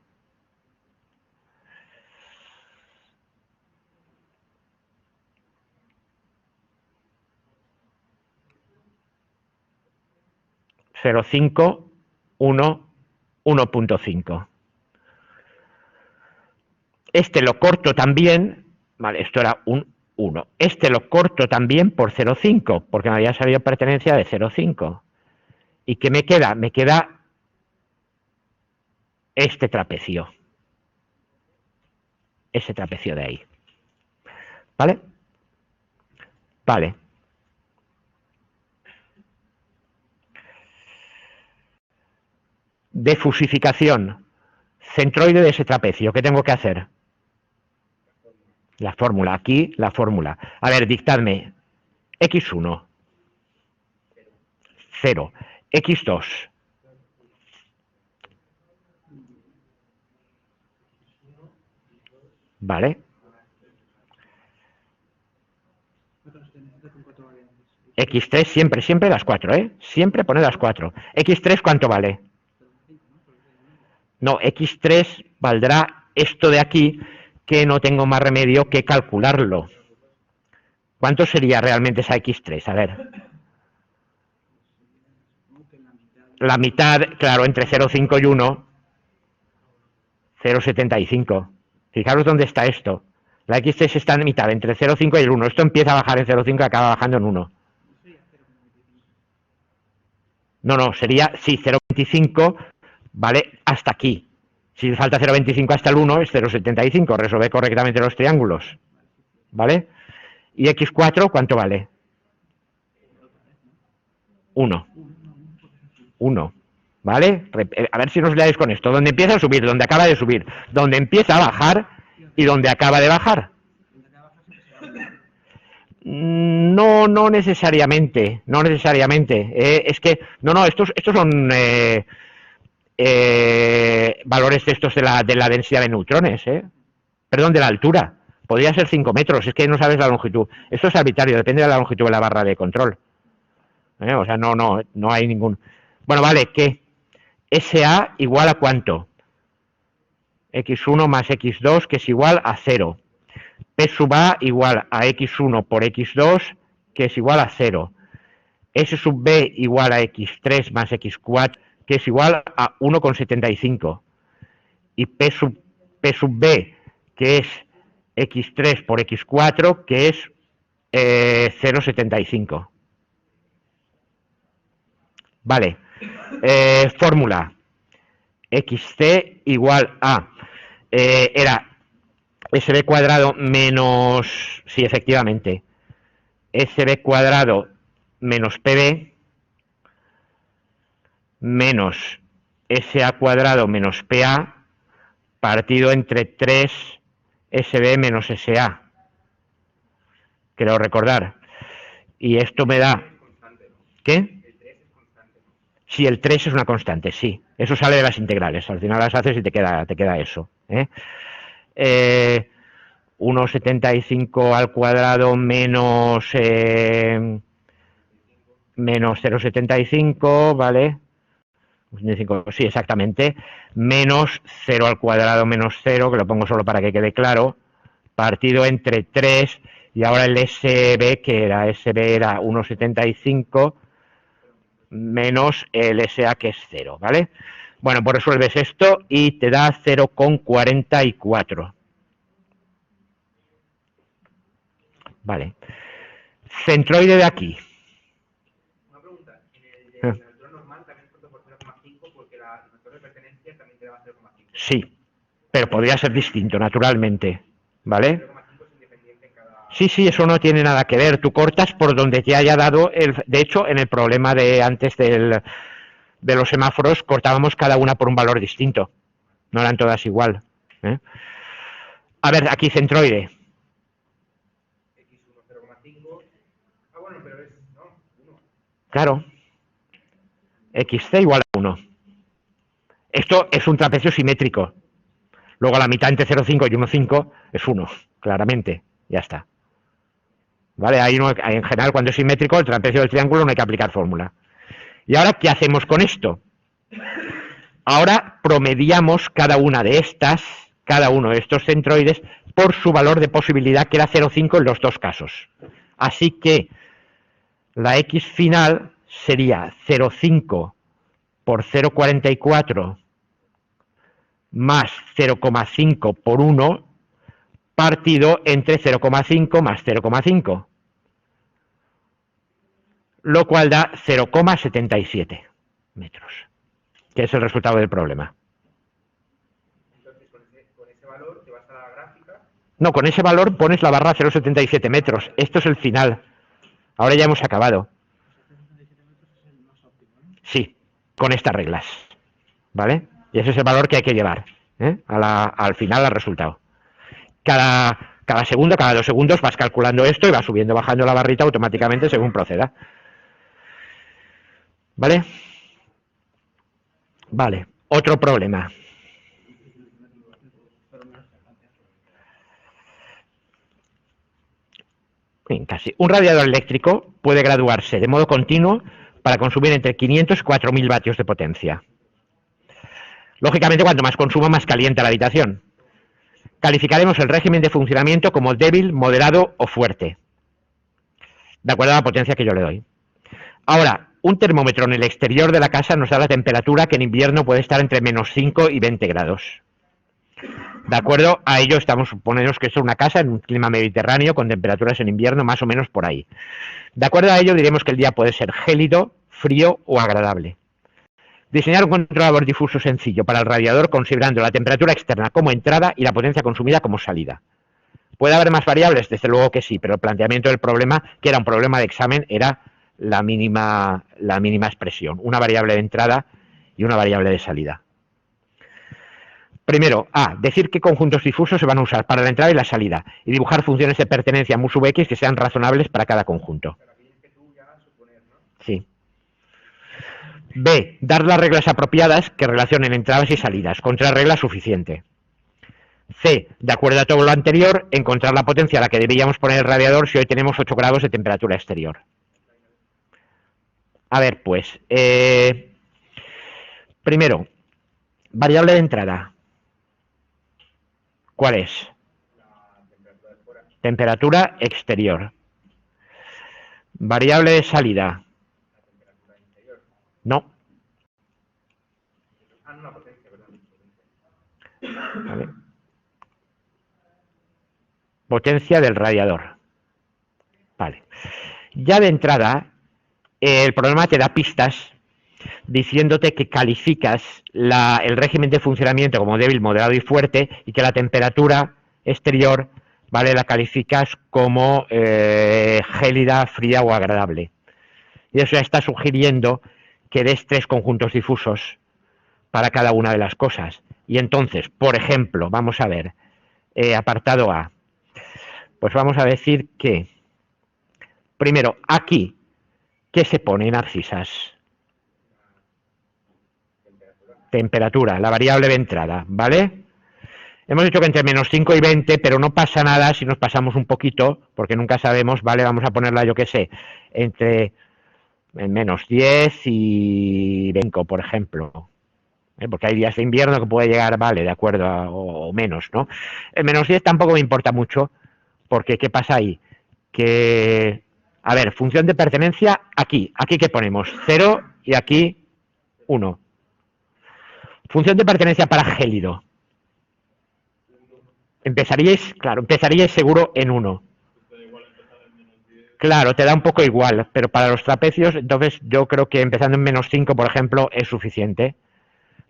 Cero, 5, 1, 1.5. Este lo corto también, vale, esto era un 1. Este lo corto también por 0,5, porque me había salido pertenencia de 0,5. ¿Y qué me queda? Me queda este trapecio. Ese trapecio de ahí. ¿Vale? Vale. De fusificación. Centroide de ese trapecio. ¿Qué tengo que hacer? La fórmula. Aquí la fórmula. A ver, dictadme. X1. 0. X2. Vale. X3 siempre, siempre las 4, ¿eh? Siempre pone las 4. X3, ¿cuánto vale? No, X3 valdrá esto de aquí, que no tengo más remedio que calcularlo. ¿Cuánto sería realmente esa X3? A ver. La mitad, claro, entre 0,5 y 1. 0,75. Fijaros dónde está esto. La X3 está en mitad, entre 0,5 y el 1. Esto empieza a bajar en 0,5 y acaba bajando en 1. No, sería, sí, 0,25, ¿vale? Hasta aquí. Si falta 0,25 hasta el 1 es 0,75. Resolver correctamente los triángulos. ¿Vale? ¿Y X4 cuánto vale? 1. 1. ¿Vale? A ver si nos leáis con esto. Donde empieza a subir, donde acaba de subir, donde empieza a bajar y donde acaba de bajar. No necesariamente. No necesariamente. Es que, estos son valores de estos de la densidad de neutrones, perdón, de la altura. Podría ser 5 metros, es que no sabes la longitud. Esto es arbitrario, depende de la longitud de la barra de control. O sea, no hay ningún... Bueno, vale, ¿qué? SA igual a ¿cuánto? X1 más X2, que es igual a 0. P sub A igual a X1 por X2, que es igual a 0. S sub B igual a X3 más X4, que es igual a 1,75. Y P sub B, que es X3 por X4, que es 0,75. Vale. Fórmula. XC igual a... era SB cuadrado menos... Sí, efectivamente. SB cuadrado menos PB menos SA cuadrado menos PA partido entre 3 SB menos SA. Creo recordar. Y esto me da... ¿Qué? Sí, el 3 es una constante, sí. Eso sale de las integrales. Al final las haces y te queda eso. 1,75 al cuadrado menos 0,75, ¿vale? Sí, exactamente. Menos 0 al cuadrado menos 0, que lo pongo solo para que quede claro, partido entre 3, y ahora el SB, que era 1,75 menos el SA, que es 0, ¿vale? Bueno, pues resuelves esto y te da 0,44. Vale. Centroide de aquí. Una pregunta. En el altura normal también es por 0,5 porque la factor de pertenencia también te da 0,5. Sí, pero podría ser distinto, naturalmente. ¿Vale? 0,5 es independiente en cada... Sí, eso no tiene nada que ver. Tú cortas por donde te haya dado el... De hecho, en el problema de antes de los semáforos, cortábamos cada una por un valor distinto. No eran todas igual. A ver, aquí centroide. X1 0,5. Ah, bueno, pero es... No, 1. Claro. XC igual a 1. Esto es un trapecio simétrico. Luego la mitad entre 0,5 y 1,5 es 1, claramente. Ya está. ¿vale? Ahí no, en general, cuando es simétrico, el trapecio del triángulo no hay que aplicar fórmula. ¿Y ahora qué hacemos con esto? Ahora promediamos cada uno de estos centroides por su valor de posibilidad, que era 0,5 en los dos casos. Así que la X final sería 0,5 por 0,44 más 0,5 por 1 partido entre 0,5 más 0,5, lo cual da 0,77 metros, que es el resultado del problema. Entonces, con ese valor te vas a la gráfica. No, con ese valor pones la barra 0,77 metros. Esto es el final. Ahora ya hemos acabado. Sí, con estas reglas. ¿Vale? Y ese es el valor que hay que llevar, ¿eh? Al final, al resultado. Cada segundo, cada 2 segundos vas calculando esto y vas subiendo, bajando la barrita automáticamente según proceda. ¿Vale? Vale. Otro problema. Bien, casi. Un radiador eléctrico puede graduarse de modo continuo para consumir entre 500 y 4.000 vatios de potencia. Lógicamente, cuanto más consuma, más calienta la habitación. Calificaremos el régimen de funcionamiento como débil, moderado o fuerte, de acuerdo a la potencia que yo le doy. Ahora, un termómetro en el exterior de la casa nos da la temperatura, que en invierno puede estar entre -5 y 20 grados. De acuerdo a ello, suponemos que esto es una casa en un clima mediterráneo con temperaturas en invierno más o menos por ahí. De acuerdo a ello, diremos que el día puede ser gélido, frío o agradable. Diseñar un controlador difuso sencillo para el radiador, considerando la temperatura externa como entrada y la potencia consumida como salida. ¿Puede haber más variables? Desde luego que sí, pero el planteamiento del problema, que era un problema de examen, era la mínima expresión, una variable de entrada y una variable de salida. Primero, decir qué conjuntos difusos se van a usar para la entrada y la salida, y dibujar funciones de pertenencia mu sub x que sean razonables para cada conjunto. Sí. B. Dar las reglas apropiadas que relacionen entradas y salidas, con 3 reglas suficiente. C. De acuerdo a todo lo anterior, encontrar la potencia a la que deberíamos poner el radiador si hoy tenemos 8 grados de temperatura exterior. A ver, pues, primero, variable de entrada. ¿Cuál es? Temperatura exterior. Variable de salida. No. Vale. Potencia del radiador. Vale. Ya de entrada, el problema te da pistas diciéndote que calificas el régimen de funcionamiento como débil, moderado y fuerte, y que la temperatura exterior, ¿vale?, la calificas como gélida, fría o agradable. Y eso ya está sugiriendo que des 3 conjuntos difusos para cada una de las cosas. Y entonces, por ejemplo, vamos a ver, apartado A, pues vamos a decir que, primero, aquí, ¿qué se pone, Narcisas? Temperatura, la variable de entrada, ¿vale? Hemos dicho que entre -5 y 20, pero no pasa nada si nos pasamos un poquito, porque nunca sabemos, ¿vale? Vamos a ponerla, yo qué sé, entre -10 y 20, por ejemplo. Porque hay días de invierno que puede llegar, vale, de acuerdo, o menos, ¿no? El -10 tampoco me importa mucho, porque ¿qué pasa ahí? Que, a ver, función de pertenencia, aquí ¿qué ponemos? 0 y aquí 1. Función de pertenencia para gélido. Empezaríais seguro en 1. Claro, te da un poco igual, pero para los trapecios, entonces yo creo que empezando en -5, por ejemplo, es suficiente,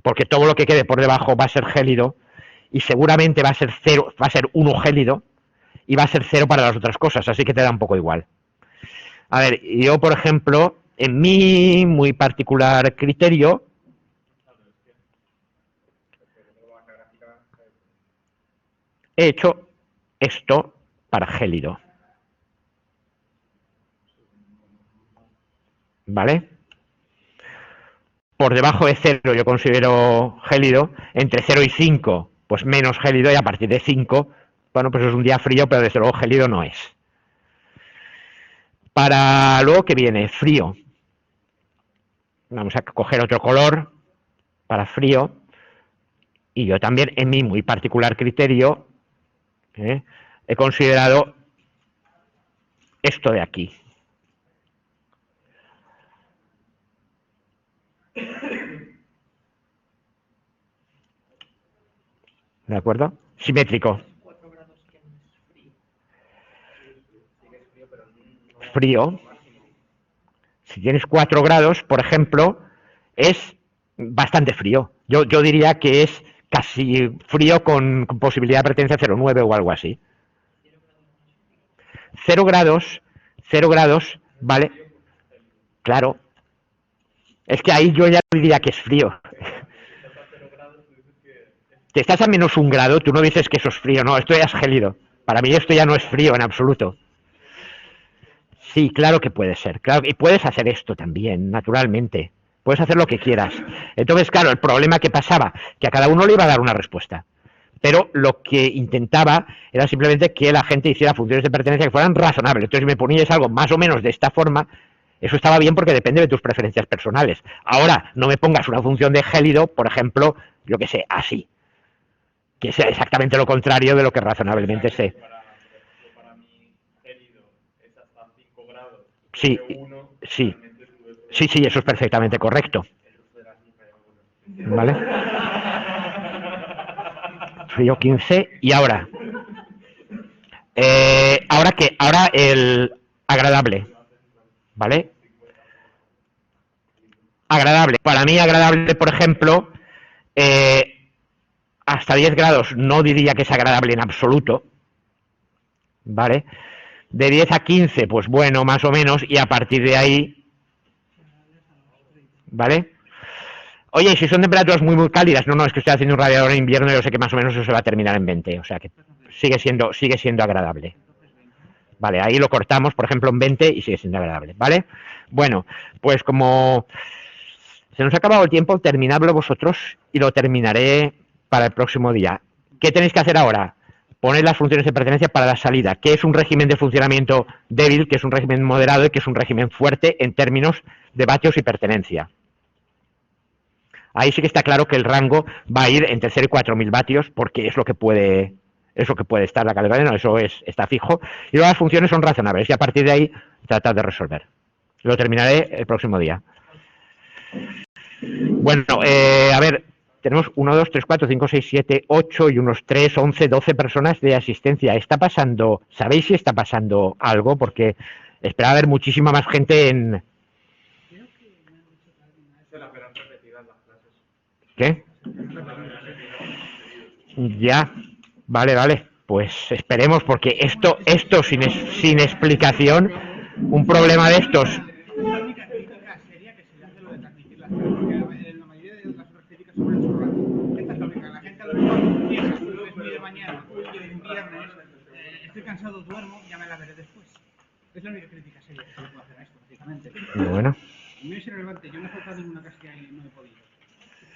porque todo lo que quede por debajo va a ser gélido y seguramente va a ser 0, va a ser 1 gélido y va a ser 0 para las otras cosas, así que te da un poco igual. A ver, yo, por ejemplo, en mi muy particular criterio, he hecho esto para gélido. ¿Vale? Por debajo de 0 yo considero gélido, entre 0 y 5, pues menos gélido, y a partir de 5, bueno, pues es un día frío, pero desde luego gélido no es. Para luego que viene frío. Vamos a coger otro color para frío. Y yo también, en mi muy particular criterio, he considerado esto de aquí. ¿De acuerdo? Simétrico. Frío. Si tienes 4 grados, por ejemplo, es bastante frío. Yo diría que es casi frío con posibilidad de pertenencia a 0,9 o algo así. 0 grados, ¿vale? Claro. Es que ahí yo ya diría que es frío. Si estás a -1 grado, tú no dices que eso es frío, no, esto ya es gélido. Para mí esto ya no es frío en absoluto. Sí, claro que puede ser. Claro, y puedes hacer esto también, naturalmente. Puedes hacer lo que quieras. Entonces, claro, el problema que pasaba, que a cada uno le iba a dar una respuesta. Pero lo que intentaba era simplemente que la gente hiciera funciones de pertenencia que fueran razonables. Entonces, si me ponías algo más o menos de esta forma, eso estaba bien porque depende de tus preferencias personales. Ahora, no me pongas una función de gélido, por ejemplo, yo que sé, así. Que sea exactamente lo contrario de lo que razonablemente sé. Sí, sí, sí, sí, eso es perfectamente correcto. ¿Vale? Frío 15 y ahora. Ahora el agradable. ¿Vale? Agradable. Para mí agradable, por ejemplo, hasta 10 grados no diría que es agradable en absoluto. ¿Vale? De 10 a 15, pues bueno, más o menos, y a partir de ahí, ¿vale? Oye, si son temperaturas muy cálidas, no, es que estoy haciendo un radiador en invierno y yo sé que más o menos eso se va a terminar en 20, o sea que sigue siendo agradable. Vale, ahí lo cortamos, por ejemplo, en 20 y sigue siendo agradable, ¿vale? Bueno, pues como se nos ha acabado el tiempo, terminadlo vosotros y lo terminaré para el próximo día. ¿Qué tenéis que hacer ahora? Poner las funciones de pertenencia para la salida, que es un régimen de funcionamiento débil, que es un régimen moderado y que es un régimen fuerte en términos de vatios y pertenencia. Ahí sí que está claro que el rango va a ir entre 0 y 4000 vatios, porque es lo que puede estar la calidad, no, eso está fijo. Y luego las funciones son razonables y a partir de ahí tratar de resolver. Lo terminaré el próximo día. Bueno, a ver, tenemos 1, 2, 3, 4, 5, 6, 7, 8 y unos 3, 11, 12 personas de asistencia. ¿Está pasando, sabéis si está pasando algo? Porque esperaba ver muchísima más gente en... ¿Qué? Ya, vale, pues esperemos, porque esto sin explicación, un problema de estos... La única crítica sería que se le hace lo de transmitir las cosas, porque la mayoría de las otras críticas son el churraco. Esta es la única. La gente a lo mejor piensa, es muy de mañana, un viernes, estoy cansado, duermo, ya me la veré después. Es la única crítica seria que se le puede hacer a esto, prácticamente. Bueno. A mí es irrelevante, yo no he faltado ninguna casilla y no he podido.